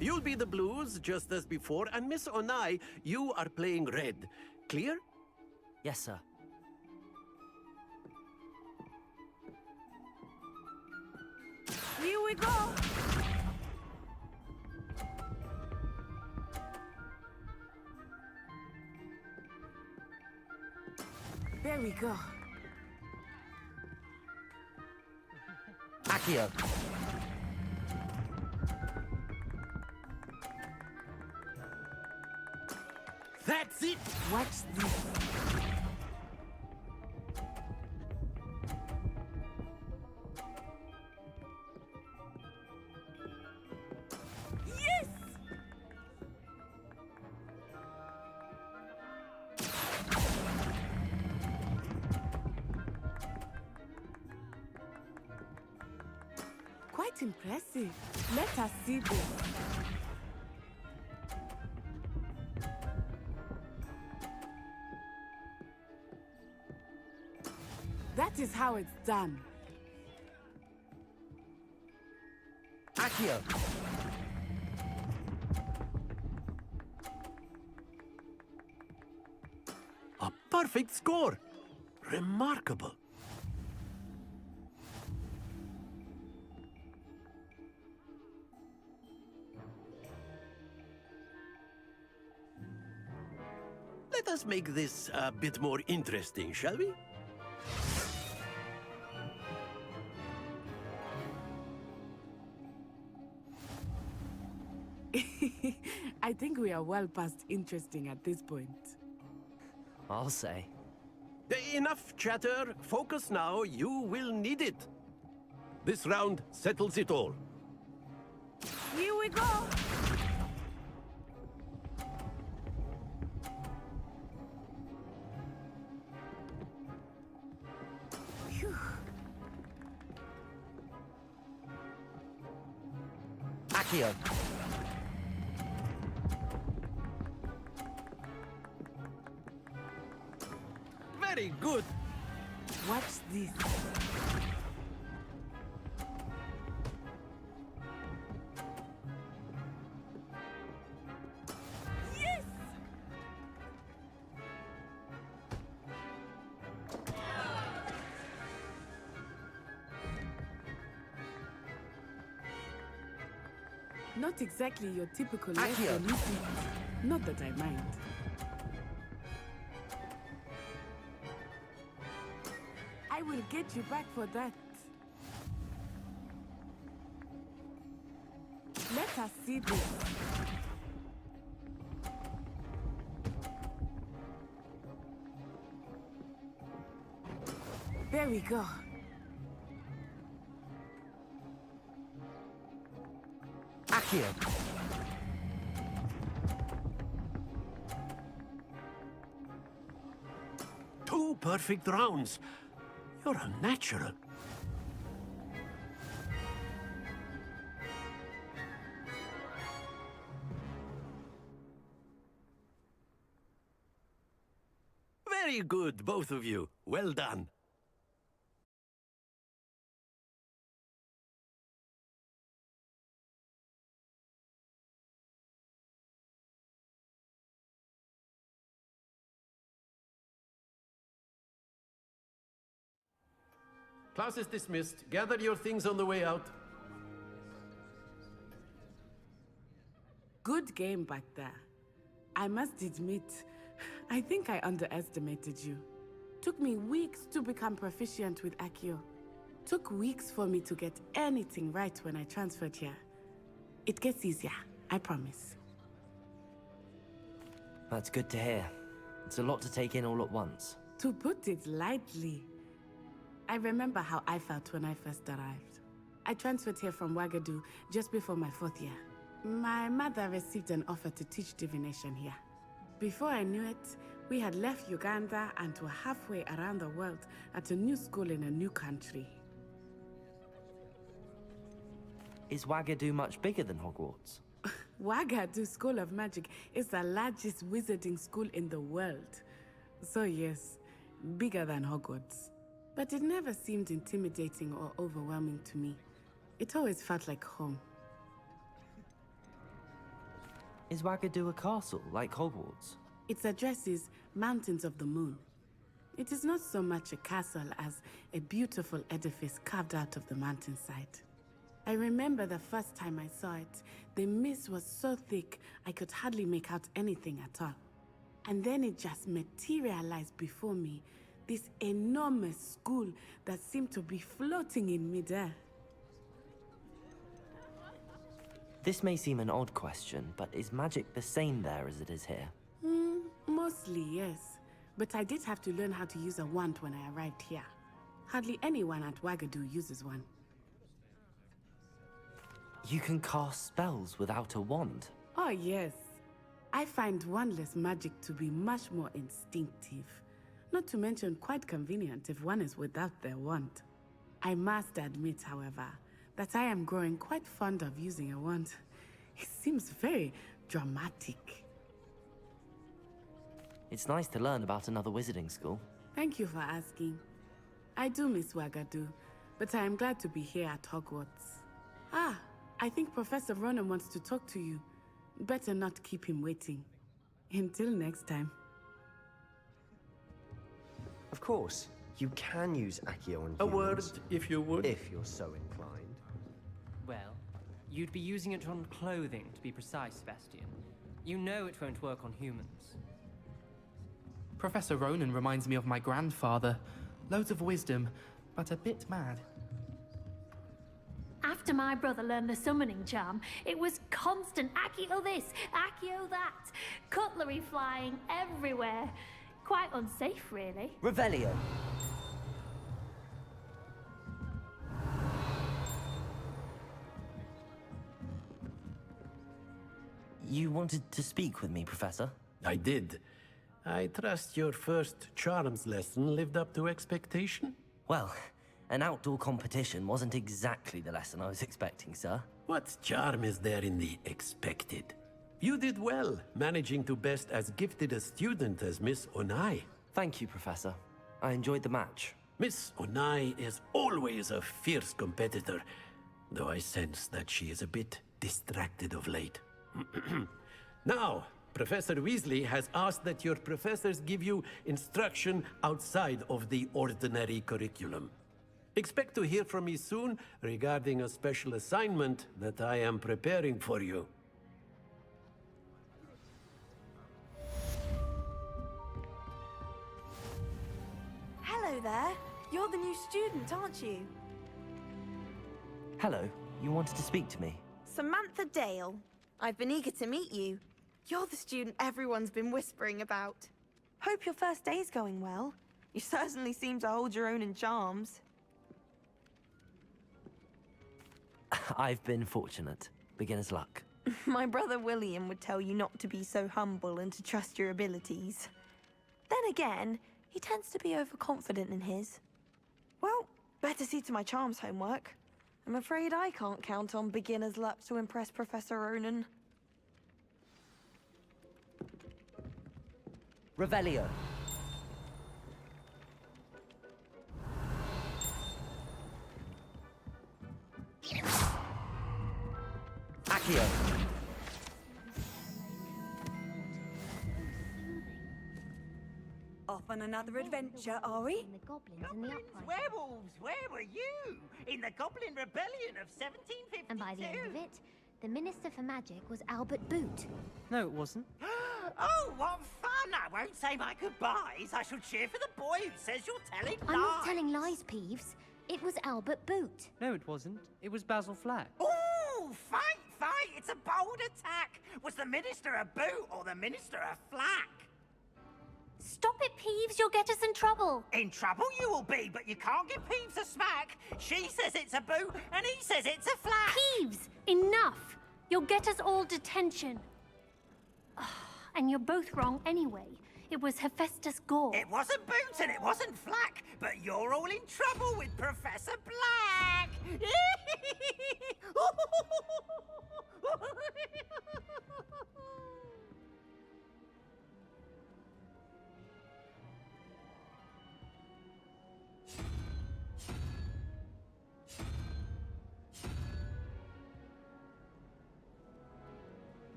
You'll be the blues, just as before, and Miss Onai, you are playing red. Clear? Yes, sir. Here we go! There we go. Accio. That's it! Watch this. Yes! Quite impressive. Let us see this. That is how it's done. Accio. A perfect score! Remarkable. Let us make this a bit more interesting, shall we? I think we are well past interesting at this point. I'll say. Enough chatter. Focus now. You will need it. This round settles it all. Here we go! Phew. Accio. Very good. Watch this. Yes! Not exactly your typical lesson, is it? Not that I mind. I will get you back for that. Let us see this. There we go. Accio. Two perfect rounds. You're a natural. Very good, both of you. Well done. Class is dismissed. Gather your things on the way out. Good game back there. I must admit, I think I underestimated you. Took me weeks to become proficient with Accio. Took weeks for me to get anything right when I transferred here. It gets easier, I promise. That's good to hear. It's a lot to take in all at once. To put it lightly, I remember how I felt when I first arrived. I transferred here from Wagadu just before my 4th year. My mother received an offer to teach divination here. Before I knew it, we had left Uganda and were halfway around the world at a new school in a new country. Is Wagadu much bigger than Hogwarts? Wagadu School of Magic is the largest wizarding school in the world. So yes, bigger than Hogwarts. But it never seemed intimidating or overwhelming to me. It always felt like home. Is Wagadu a castle, like Hogwarts? Its address is Mountains of the Moon. It is not so much a castle as a beautiful edifice carved out of the mountainside. I remember the first time I saw it, the mist was so thick I could hardly make out anything at all. And then it just materialized before me, this enormous school that seemed to be floating in midair. This may seem an odd question, but is magic the same there as it is here? Mostly, yes. But I did have to learn how to use a wand when I arrived here. Hardly anyone at Wagadu uses one. You can cast spells without a wand? Oh, yes. I find wandless magic to be much more instinctive. Not to mention quite convenient if one is without their wand. I must admit, however, that I am growing quite fond of using a wand. It seems very dramatic. It's nice to learn about another wizarding school. Thank you for asking. I do miss Wagadu, but I am glad to be here at Hogwarts. Ah, I think Professor Ronan wants to talk to you. Better not keep him waiting. Until next time. Of course, you can use Accio on humans. A word, if you would. If you're so inclined. Well, you'd be using it on clothing, to be precise, Sebastian. You know it won't work on humans. Professor Ronan reminds me of my grandfather. Loads of wisdom, but a bit mad. After my brother learned the summoning charm, it was constant Accio this, Accio that. Cutlery flying everywhere. Quite unsafe, really. Revelio. You wanted to speak with me, Professor? I did. I trust your first charms lesson lived up to expectation? Well, an outdoor competition wasn't exactly the lesson I was expecting, sir. What charm is there in the expected? You did well, managing to best as gifted a student as Miss Onai. Thank you, Professor. I enjoyed the match. Miss Onai is always a fierce competitor, though I sense that she is a bit distracted of late. Now, Professor Weasley has asked that your professors give you instruction outside of the ordinary curriculum. Expect to hear from me soon regarding a special assignment that I am preparing for you. Hello there. You're the new student, aren't you? Hello. You wanted to speak to me? Samantha Dale. I've been eager to meet you. You're the student everyone's been whispering about. Hope your first day's going well. You certainly seem to hold your own in charms. I've been fortunate. Beginner's luck. My brother William would tell you not to be so humble and to trust your abilities. Then again, he tends to be overconfident in his. Well, better see to my charms homework. I'm afraid I can't count on beginner's luck to impress Professor Ronan. Revelio. Accio. Off on another adventure, are we? Goblins, werewolves, where were you? In the Goblin Rebellion of 1752. And by the end of it, the Minister for Magic was Albert Boot. No, it wasn't. Oh, what fun! I won't say my goodbyes. I shall cheer for the boy who says you're telling lies. I'm not telling lies, Peeves. It was Albert Boot. No, it wasn't. It was Basil Flack. Oh, fight! It's a bold attack. Was the Minister a boot or the Minister a flack? Stop it, Peeves. You'll get us in trouble. In trouble you will be, but you can't give Peeves a smack. She says it's a boot, and he says it's a flack. Peeves, enough. You'll get us all detention. And you're both wrong anyway. It was Hephaestus Gore. It wasn't boot and it wasn't flack, but you're all in trouble with Professor Black.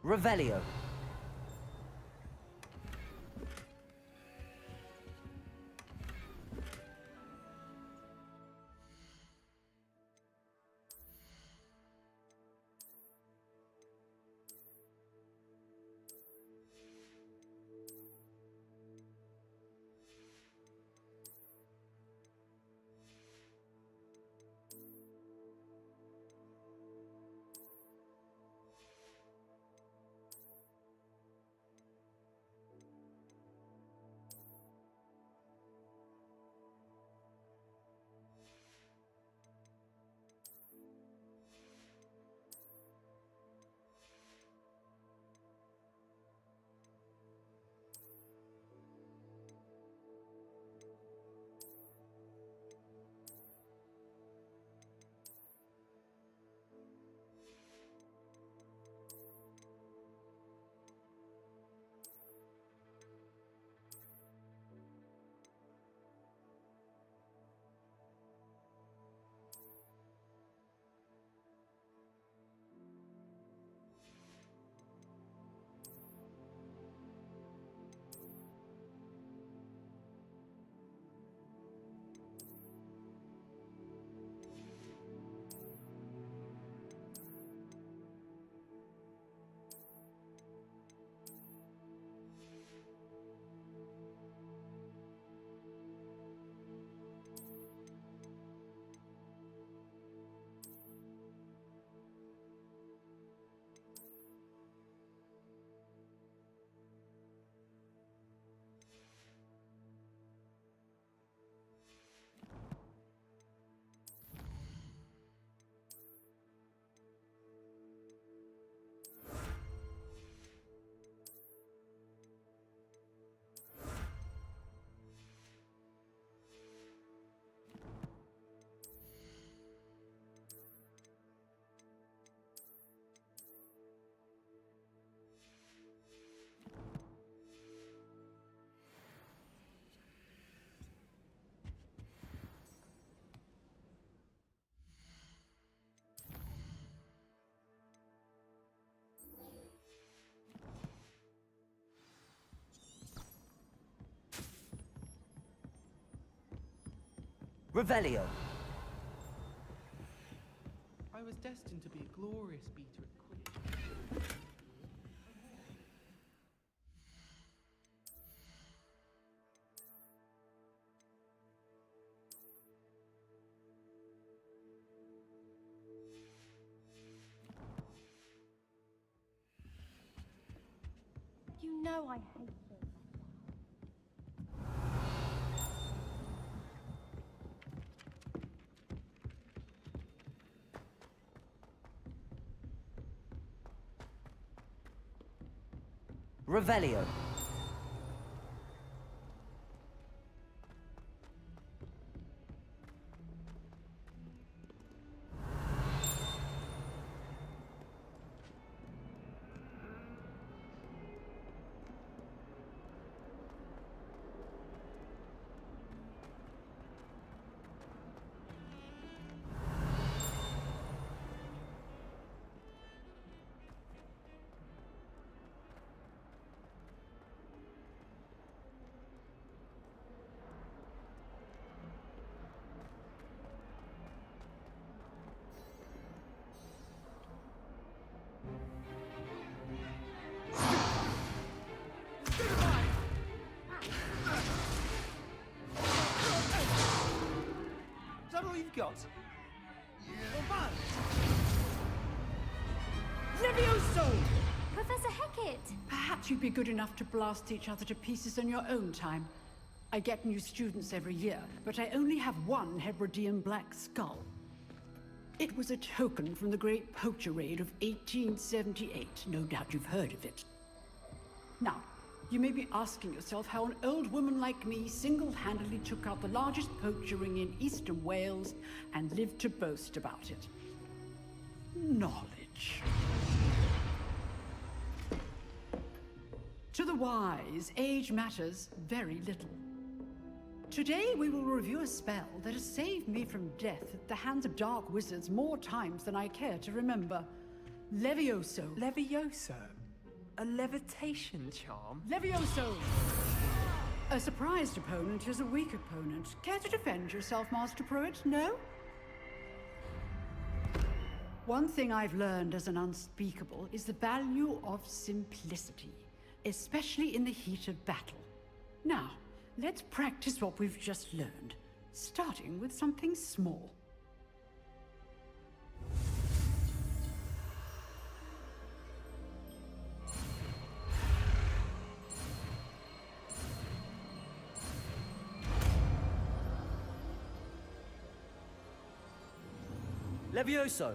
Revelio. Revelio. I was destined to be a glorious beater at Quidditch. You know I hate this. Revelio. Is that all you've got? Levioso! Professor Hecat! Perhaps you'd be good enough to blast each other to pieces in your own time. I get new students every year, but I only have one Hebridean black skull. It was a token from the Great Poacher Raid of 1878. No doubt you've heard of it. Now, you may be asking yourself how an old woman like me single-handedly took out the largest poacher ring in eastern Wales and lived to boast about it. Knowledge. To the wise, age matters very little. Today we will review a spell that has saved me from death at the hands of dark wizards more times than I care to remember. Levioso. Levioso? A levitation charm? Levioso! A surprised opponent is a weak opponent. Care to defend yourself, Master Pruitt? No? One thing I've learned as an unspeakable is the value of simplicity, especially in the heat of battle. Now, let's practice what we've just learned, starting with something small. Levioso!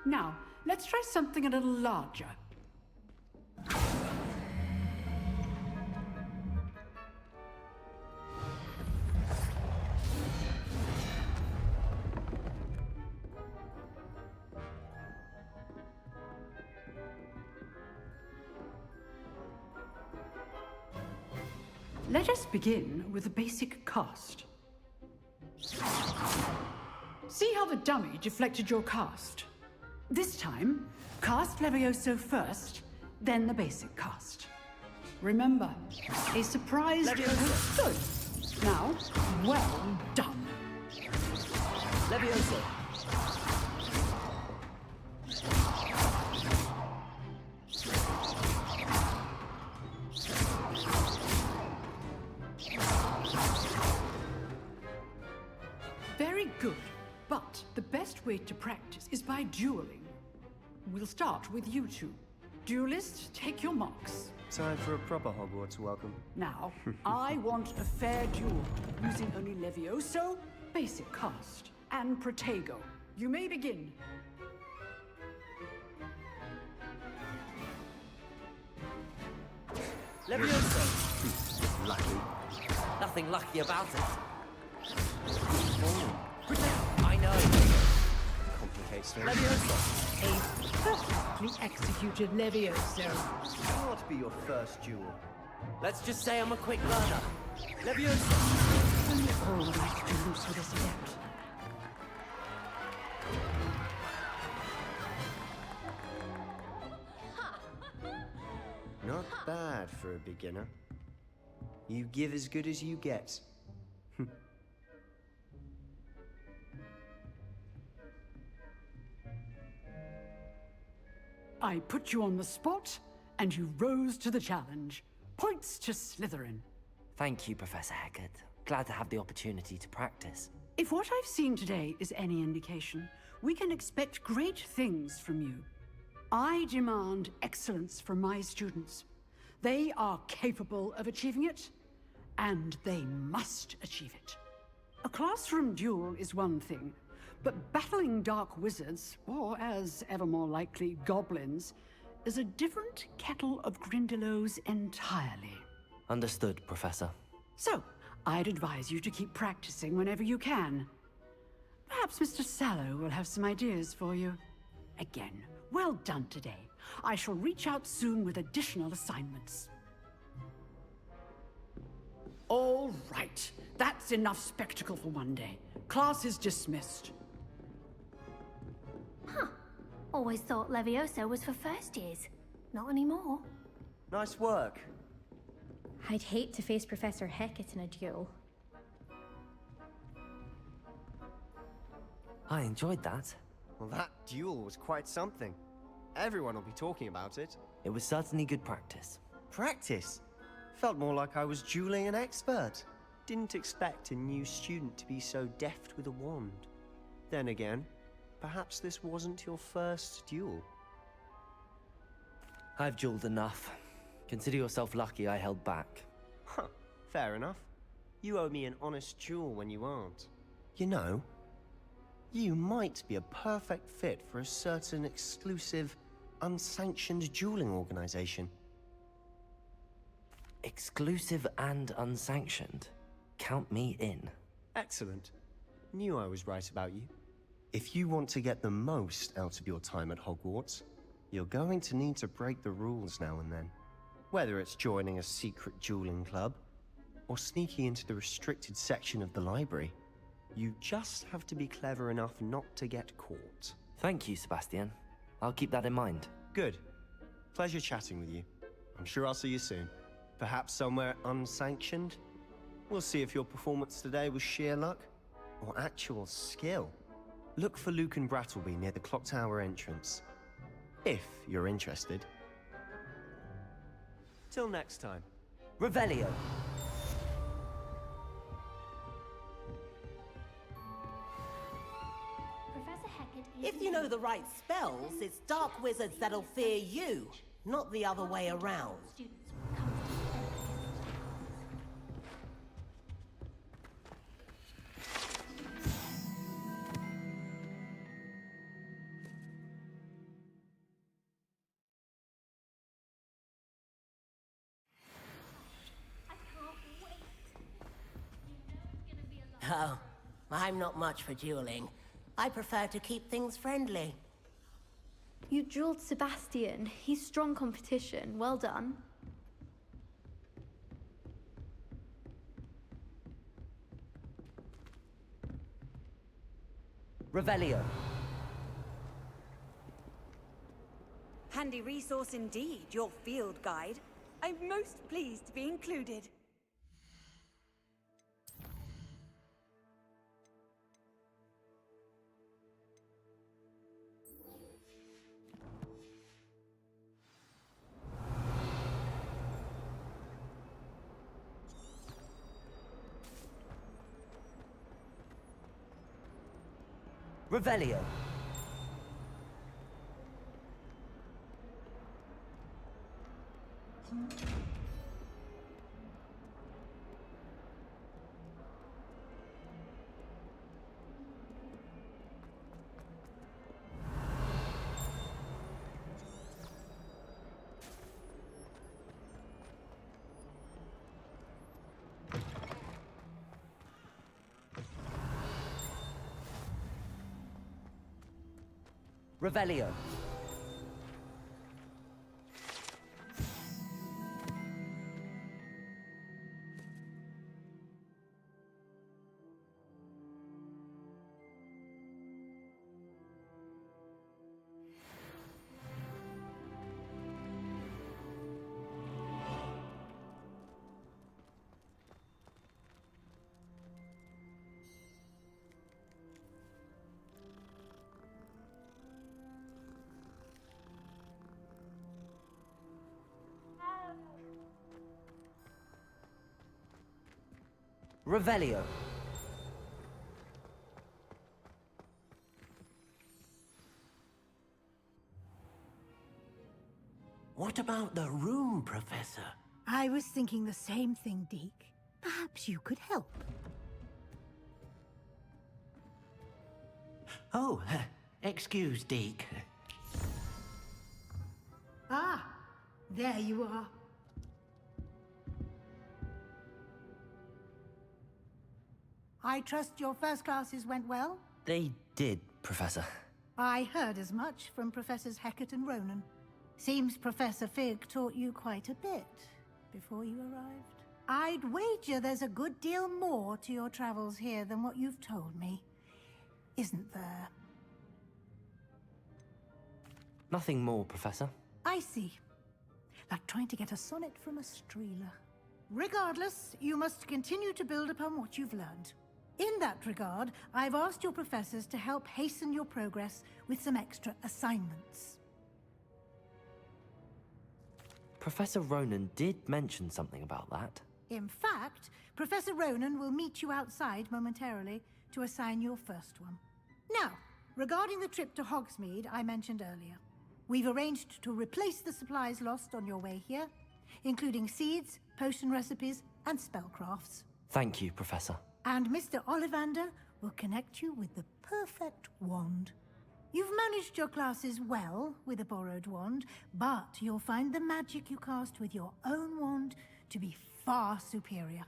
Now, let's try something a little larger. Let us begin with a basic cast. See how the dummy deflected your cast? This time, cast Levioso first, then the basic cast. Remember, a surprise Levioso! Good. Now, well done. Levioso! Very good, but the best way to practice is by dueling. We'll start with you two. Duelists, take your marks. Time for a proper Hogwarts welcome. Now, I want a fair duel, using only Levioso, basic cast, and Protego. You may begin. Levioso! Lucky. Nothing lucky about it. I know. Complicates things. Levioso! A perfectly executed Levioso. Can't be your first duel. Let's just say I'm a quick learner. Levioso! Only all would like to lose for this adept. Not bad for a beginner. You give as good as you get. I put you on the spot, and you rose to the challenge. Points to Slytherin. Thank you, Professor Hecat. Glad to have the opportunity to practice. If what I've seen today is any indication, we can expect great things from you. I demand excellence from my students. They are capable of achieving it, and they must achieve it. A classroom duel is one thing, but battling dark wizards, or as ever more likely, goblins, is a different kettle of Grindylows entirely. Understood, Professor. So, I'd advise you to keep practicing whenever you can. Perhaps Mr. Sallow will have some ideas for you. Again, well done today. I shall reach out soon with additional assignments. All right, that's enough spectacle for one day. Class is dismissed. Huh. Always thought Levioso was for first years. Not anymore. Nice work. I'd hate to face Professor Hecat in a duel. I enjoyed that. Well, that duel was quite something. Everyone will be talking about it. It was certainly good practice. Practice? Felt more like I was dueling an expert. Didn't expect a new student to be so deft with a wand. Then again, perhaps this wasn't your first duel. I've dueled enough. Consider yourself lucky I held back. Huh, fair enough. You owe me an honest duel when you aren't. You know, you might be a perfect fit for a certain exclusive, unsanctioned dueling organization. Exclusive and unsanctioned. Count me in. Excellent. Knew I was right about you. If you want to get the most out of your time at Hogwarts, you're going to need to break the rules now and then. Whether it's joining a secret dueling club, or sneaking into the restricted section of the library. You just have to be clever enough not to get caught. Thank you, Sebastian. I'll keep that in mind. Good. Pleasure chatting with you. I'm sure I'll see you soon. Perhaps somewhere unsanctioned? We'll see if your performance today was sheer luck or actual skill. Look for Luke and Brattleby near the clock tower entrance. If you're interested. Till next time. Revelio. Professor Hecat If you know the right spells, it's dark wizards that'll fear you, not the other way around. Oh, I'm not much for dueling. I prefer to keep things friendly. You dueled Sebastian. He's strong competition. Well done. Revelio. Handy resource indeed, your field guide. I'm most pleased to be included. Revelio. Revelio. Revelio. What about the room, Professor? I was thinking the same thing, Deke. Perhaps you could help. Oh, excuse, Deke. Ah, there you are. I trust your first classes went well? They did, Professor. I heard as much from Professors Hecat and Ronan. Seems Professor Fig taught you quite a bit before you arrived. I'd wager there's a good deal more to your travels here than what you've told me. Isn't there? Nothing more, Professor. I see. Like trying to get a sonnet from a streeler. Regardless, you must continue to build upon what you've learned. In that regard, I've asked your professors to help hasten your progress with some extra assignments. Professor Ronan did mention something about that. In fact, Professor Ronan will meet you outside momentarily to assign your first one. Now, regarding the trip to Hogsmeade I mentioned earlier, we've arranged to replace the supplies lost on your way here, including seeds, potion recipes, and spellcrafts. Thank you, Professor. And Mr. Ollivander will connect you with the perfect wand. You've managed your classes well with a borrowed wand, but you'll find the magic you cast with your own wand to be far superior.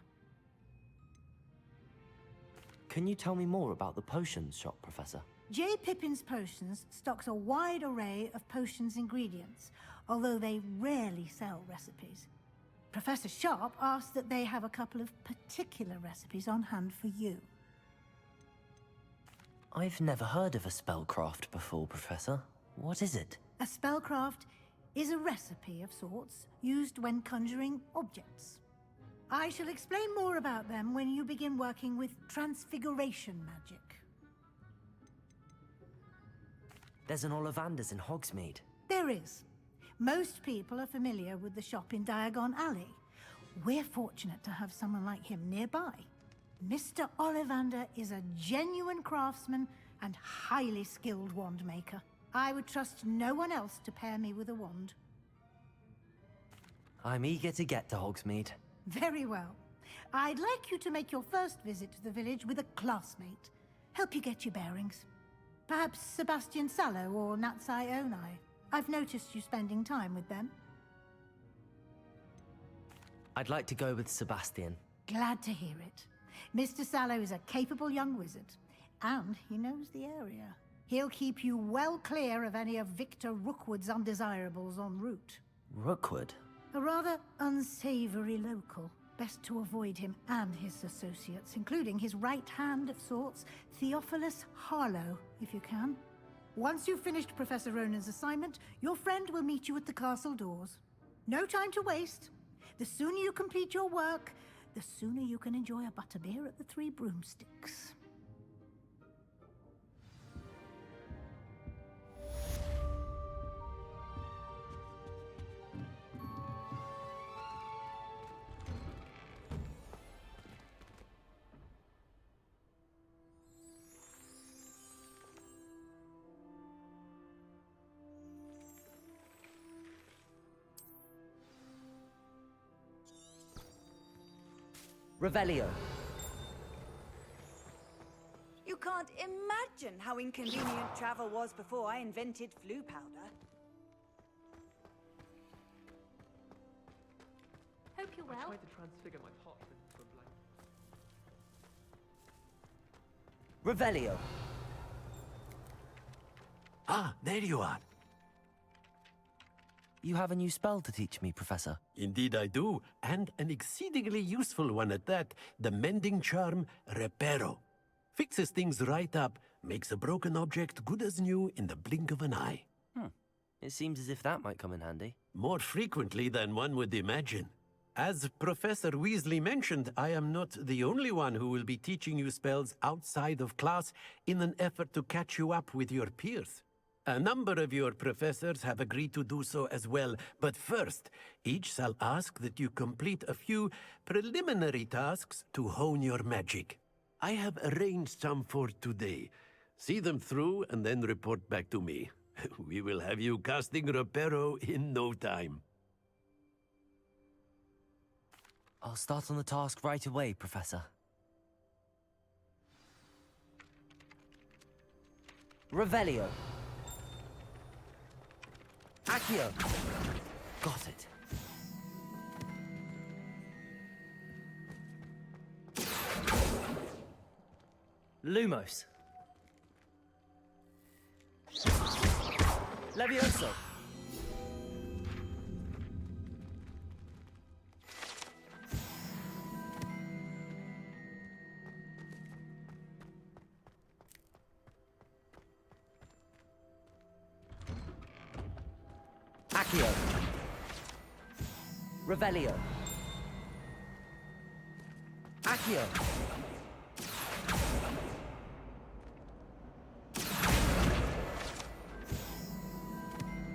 Can you tell me more about the potions shop, Professor? J. Pippin's Potions stocks a wide array of potions ingredients, although they rarely sell recipes. Professor Sharp asked that they have a couple of particular recipes on hand for you. I've never heard of a spellcraft before, Professor. What is it? A spellcraft is a recipe of sorts used when conjuring objects. I shall explain more about them when you begin working with transfiguration magic. There's an Ollivander's in Hogsmeade. There is. Most people are familiar with the shop in Diagon Alley. We're fortunate to have someone like him nearby. Mr. Ollivander is a genuine craftsman and highly skilled wand maker. I would trust no one else to pair me with a wand. I'm eager to get to Hogsmeade. Very well. I'd like you to make your first visit to the village with a classmate. Help you get your bearings. Perhaps Sebastian Sallow or Natsai Onai. I've noticed you spending time with them. I'd like to go with Sebastian. Glad to hear it. Mr. Sallow is a capable young wizard, and he knows the area. He'll keep you well clear of any of Victor Rookwood's undesirables en route. Rookwood? A rather unsavory local. Best to avoid him and his associates, including his right hand of sorts, Theophilus Harlow, if you can. Once you've finished Professor Ronan's assignment, your friend will meet you at the castle doors. No time to waste. The sooner you complete your work, the sooner you can enjoy a butterbeer at the Three Broomsticks. Revelio. You can't imagine how inconvenient travel was before I invented flu powder. Hope you're well. I tried to transfigure my parchment into a blank. Revelio. Ah, there you are. You have a new spell to teach me, Professor. Indeed I do, and an exceedingly useful one at that. The mending charm, Reparo. Fixes things right up, makes a broken object good as new in the blink of an eye. It seems as if that might come in handy. More frequently than one would imagine. As Professor Weasley mentioned, I am not the only one who will be teaching you spells outside of class in an effort to catch you up with your peers. A number of your professors have agreed to do so as well, but first, each shall ask that you complete a few preliminary tasks to hone your magic. I have arranged some for today. See them through and then report back to me. We will have you casting Reparo in no time. I'll start on the task right away, Professor. Revelio. Accio. Got it. Lumos. Levioso. Accio. Revelio. Accio.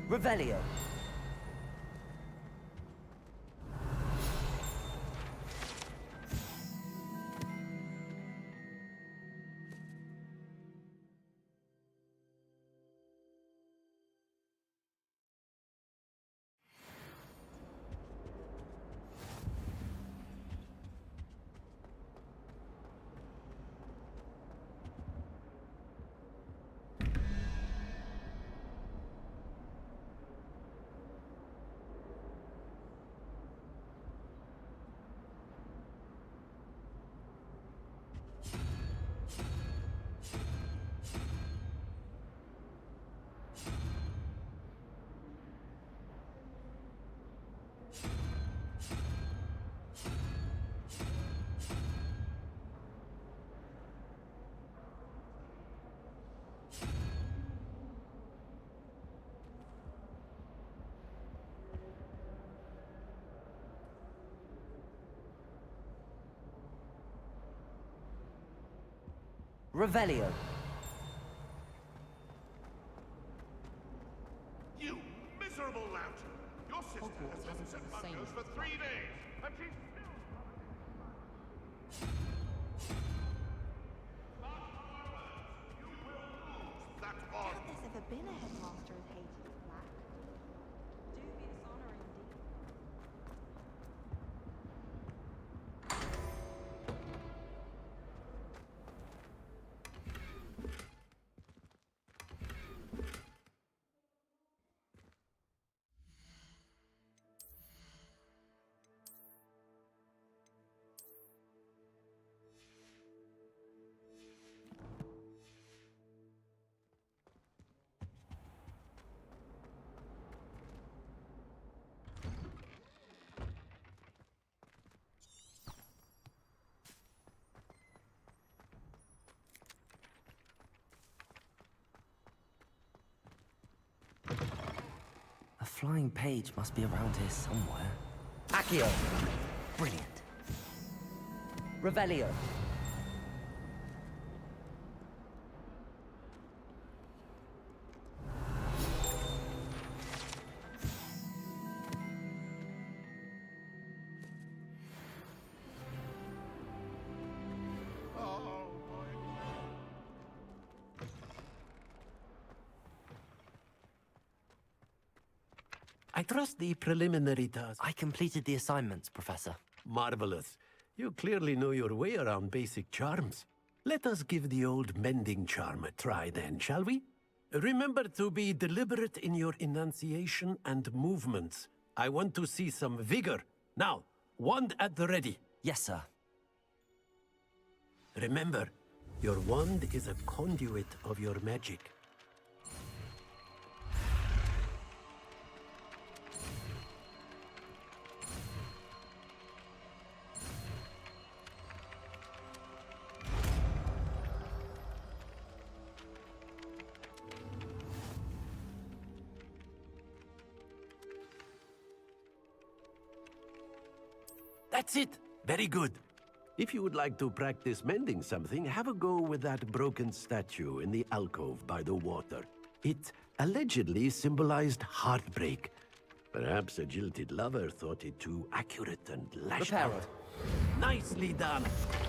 Revelio. Revelio. You miserable lout! Your sister has been sent bunkers for 3 days, and she's still... You will lose that bond! There's ever been a headmaster as hated as Black. Dubious honor indeed. A flying page must be around here somewhere. Accio! Brilliant. Revelio. I trust the preliminary task. I completed the assignments, Professor. Marvelous. You clearly know your way around basic charms. Let us give the old mending charm a try then, shall we? Remember to be deliberate in your enunciation and movements. I want to see some vigor. Now, wand at the ready. Yes, sir. Remember, your wand is a conduit of your magic. That's it! Very good. If you would like to practice mending something, have a go with that broken statue in the alcove by the water. It allegedly symbolized heartbreak. Perhaps a jilted lover thought it too accurate and lashed out. Nicely done!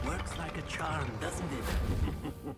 Works like a charm, doesn't it?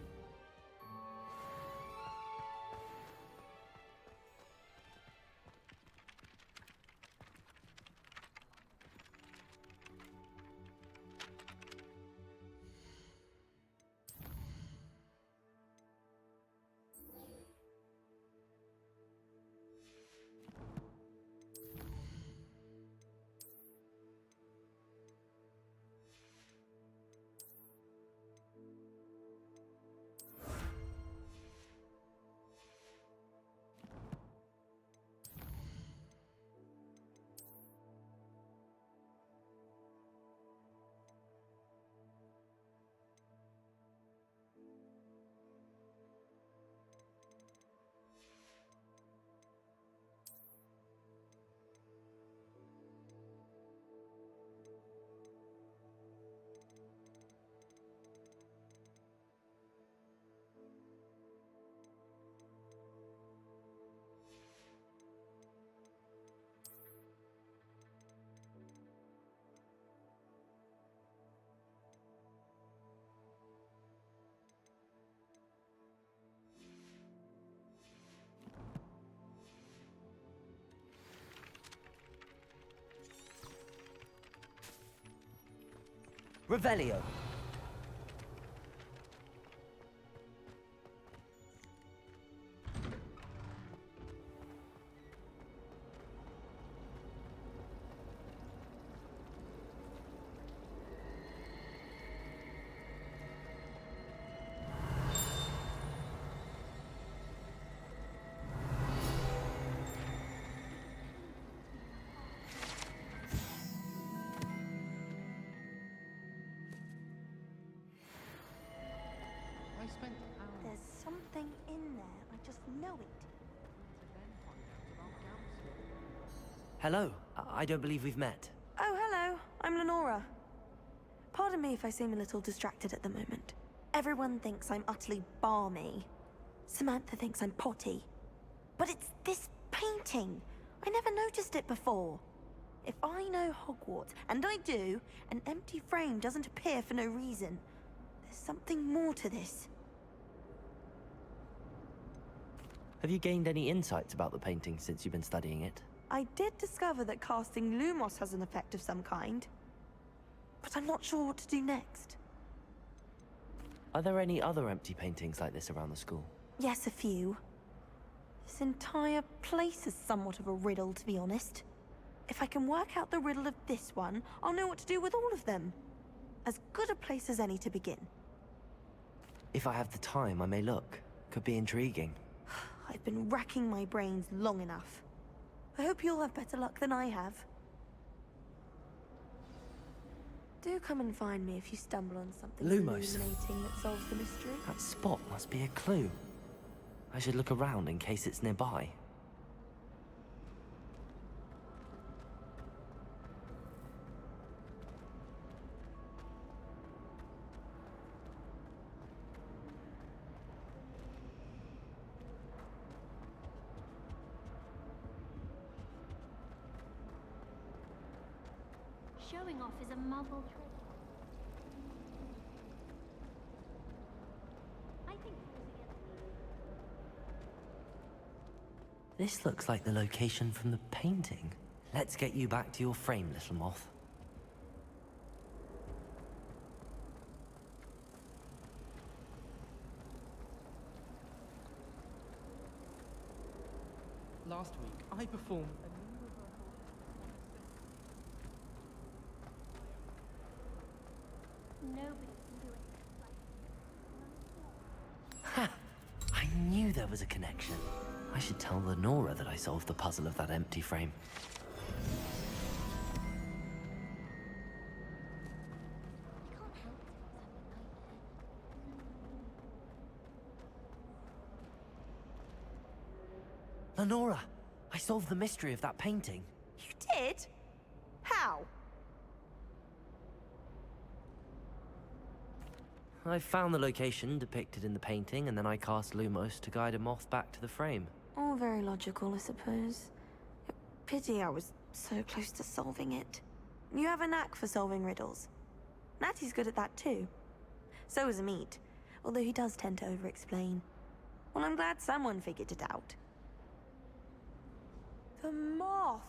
Revelio. There's something in there. I just know it. Hello. I don't believe we've met. Oh, hello. I'm Lenora. Pardon me if I seem a little distracted at the moment. Everyone thinks I'm utterly balmy. Samantha thinks I'm potty. But it's this painting. I never noticed it before. If I know Hogwarts, and I do, an empty frame doesn't appear for no reason. There's something more to this. Have you gained any insights about the painting since you've been studying it? I did discover that casting Lumos has an effect of some kind. But I'm not sure what to do next. Are there any other empty paintings like this around the school? Yes, a few. This entire place is somewhat of a riddle, to be honest. If I can work out the riddle of this one, I'll know what to do with all of them. As good a place as any to begin. If I have the time, I may look. Could be intriguing. I've been racking my brains long enough. I hope you'll have better luck than I have. Do come and find me if you stumble on something Lumos. illuminating that solves the mystery. That spot must be a clue. I should look around in case it's nearby. Showing off is a muggle trick. I think This looks like the location from the painting. Let's get you back to your frame, little moth. Last week, I performed nobody can do it. Ha! I knew there was a connection. I should tell Lenora that I solved the puzzle of that empty frame. Lenora! I solved the mystery of that painting. You did? How? I found the location depicted in the painting, and then I cast Lumos to guide a moth back to the frame. All very logical, I suppose. Pity I was so close to solving it. You have a knack for solving riddles. Natty's good at that too. So is Amit, although he does tend to over-explain. Well, I'm glad someone figured it out. The moth!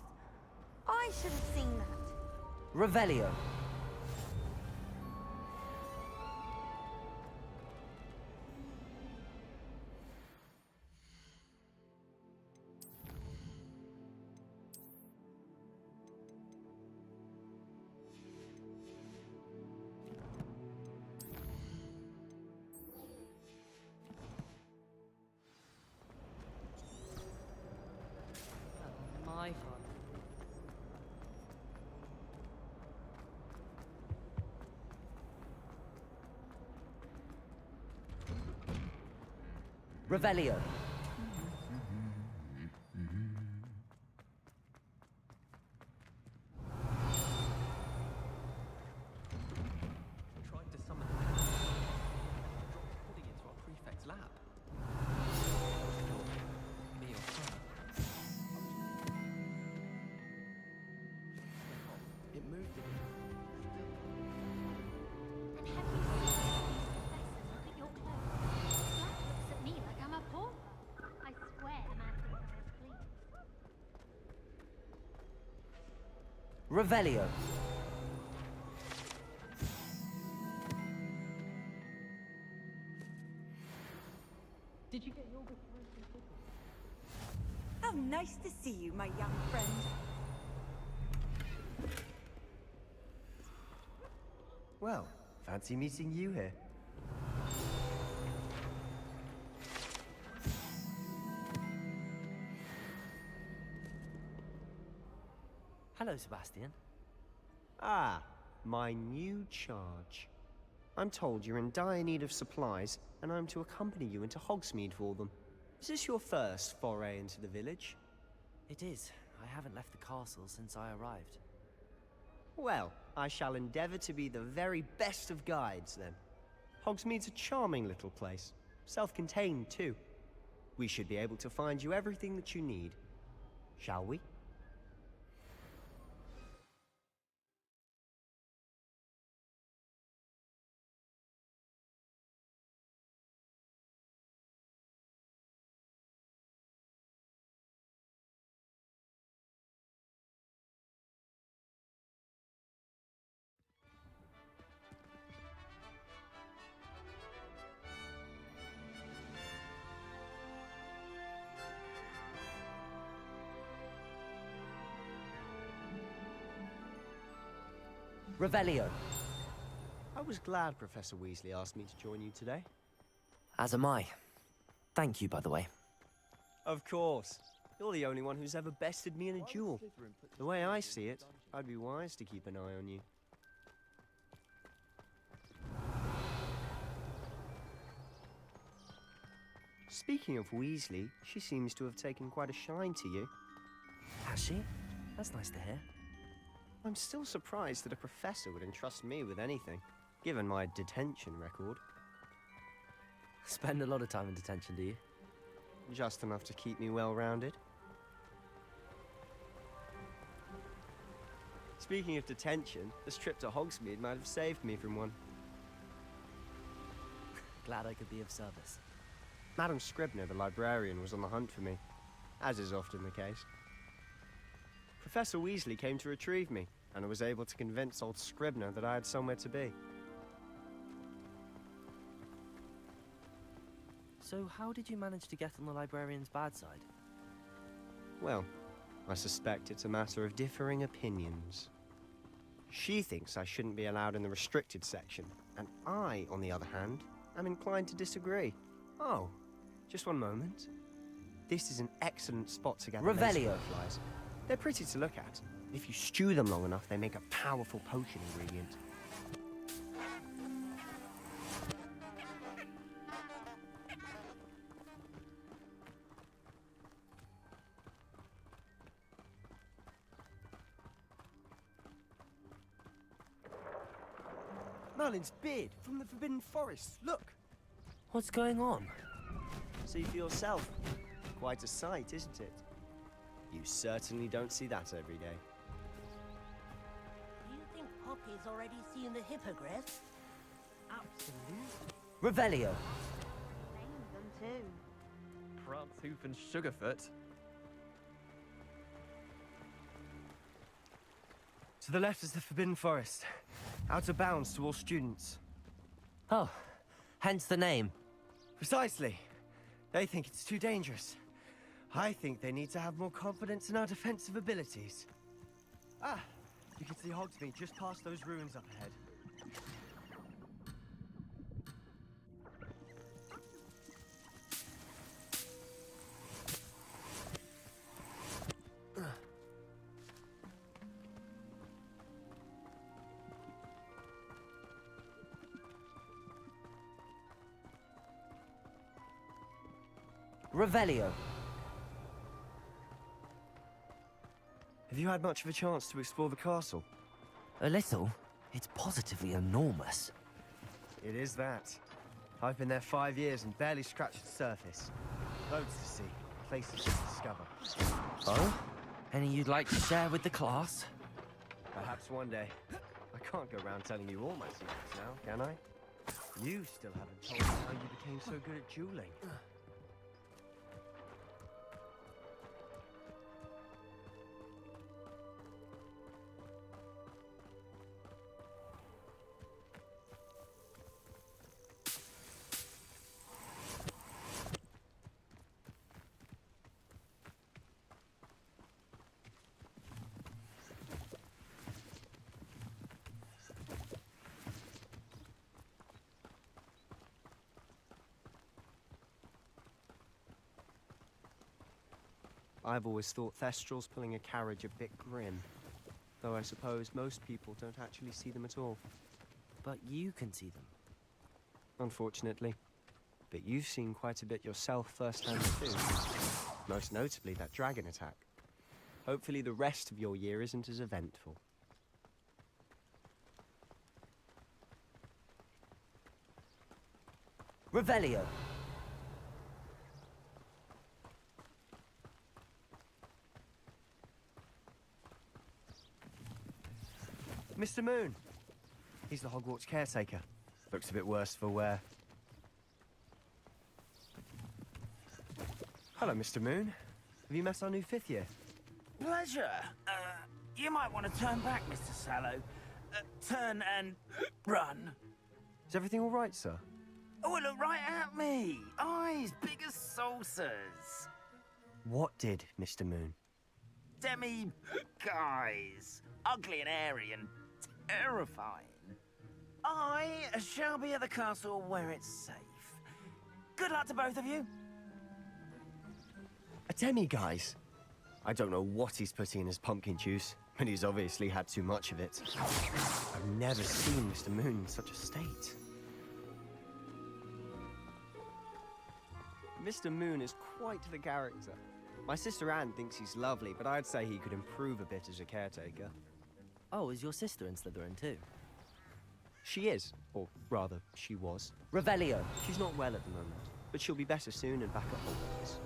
I should have seen that. Revelio. My fun. Revelio. tried to summon the dropped pudding into our prefect's lab. Me or her. It moved again. And have you seen these professors look at your clothes? Black looks at me like I'm a pauper. I swear the man thinks I'm asleep. Revelio. Did you get your restoration ticket? How nice to see you, my young friend. Well, fancy meeting you here. Hello, Sebastian. Ah, my new charge. I'm told you're in dire need of supplies, and I'm to accompany you into Hogsmeade for them. Is this your first foray into the village? It is. I haven't left the castle since I arrived. Well, I shall endeavor to be the very best of guides, then. Hogsmeade's a charming little place. Self-contained, too. We should be able to find you everything that you need. Shall we? Revelio. I was glad Professor Weasley asked me to join you today. As am I. Thank you, by the way. Of course. You're the only one who's ever bested me in a duel. The way I see it, I'd be wise to keep an eye on you. Speaking of Weasley, she seems to have taken quite a shine to you. Has she? That's nice to hear. I'm still surprised that a professor would entrust me with anything, given my detention record. Spend a lot of time in detention, do you? Just enough to keep me well-rounded. Speaking of detention, this trip to Hogsmeade might have saved me from one. Glad I could be of service. Madam Scribner, the librarian, was on the hunt for me, as is often the case. Professor Weasley came to retrieve me, and I was able to convince old Scribner that I had somewhere to be. So how did you manage to get on the librarian's bad side? Well, I suspect it's a matter of differing opinions. She thinks I shouldn't be allowed in the restricted section, and I, on the other hand, am inclined to disagree. Oh, just one moment. This is an excellent spot to gather Revelio. flies. They're pretty to look at. If you stew them long enough, they make a powerful potion ingredient. Merlin's beard from the Forbidden Forest. Look! What's going on? See for yourself. Quite a sight, isn't it? You certainly don't see that every day. Do you think Poppy's already seen the hippogriff? Absolutely. Revelio. Named them too. Prance, Hoof, and Sugarfoot. To the left is the Forbidden Forest. Out of bounds to all students. Oh, hence the name. Precisely. They think it's too dangerous. I think they need to have more confidence in our defensive abilities. Ah, you can see Hogsmeade just past those ruins up ahead. Revelio. Have you had much of a chance to explore the castle? A little. It's positively enormous. It is that. I've been there 5 years and barely scratched the surface. Loads to see, places to discover. Oh? Any you'd like to share with the class? Perhaps one day. I can't go around telling you all my secrets now, can I? You still haven't told me how you became so good at dueling. I've always thought Thestrals pulling a carriage a bit grim. Though I suppose most people don't actually see them at all. But you can see them. Unfortunately. But you've seen quite a bit yourself firsthand too. Most notably that dragon attack. Hopefully the rest of your year isn't as eventful. Revelio. Mr. Moon. He's the Hogwarts caretaker. Looks a bit worse for wear. Hello, Mr. Moon. Have you met our new 5th year? Pleasure. You might want to turn back, Mr. Sallow. Turn and run. Is everything all right, sir? Oh, look right at me. Eyes big as saucers. What did, Mr. Moon? Guys. Ugly and airy and terrifying. I shall be at the castle where it's safe. Good luck to both of you. A demi-guise? I don't know what he's putting in his pumpkin juice, but he's obviously had too much of it. I've never seen Mr. Moon in such a state. Mr. Moon is quite the character. My sister Anne thinks he's lovely, but I'd say he could improve a bit as a caretaker. Oh, is your sister in Slytherin too? She is, or rather, she was. Revelio. She's not well at the moment, but she'll be better soon and back at Hogwarts.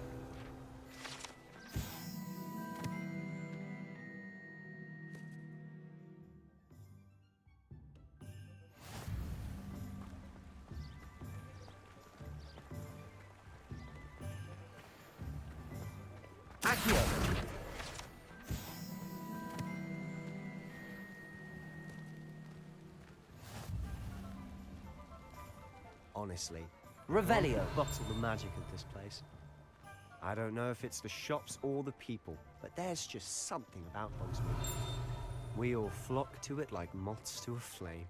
Honestly, Revelio. Bottle the magic of this place. I don't know if it's the shops or the people, but there's just something about Hogsmeade. We all flock to it like moths to a flame.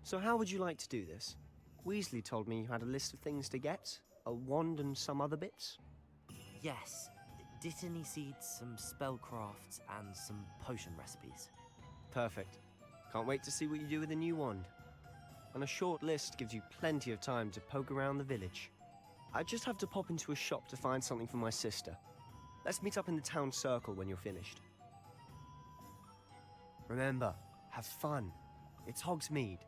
So how would you like to do this? Weasley told me you had a list of things to get, a wand and some other bits. Yes. Dittany seeds, some spellcrafts, and some potion recipes. Perfect. Can't wait to see what you do with the new wand. And a short list gives you plenty of time to poke around the village. I just have to pop into a shop to find something for my sister. Let's meet up in the town circle when you're finished. Remember, have fun. It's Hogsmeade.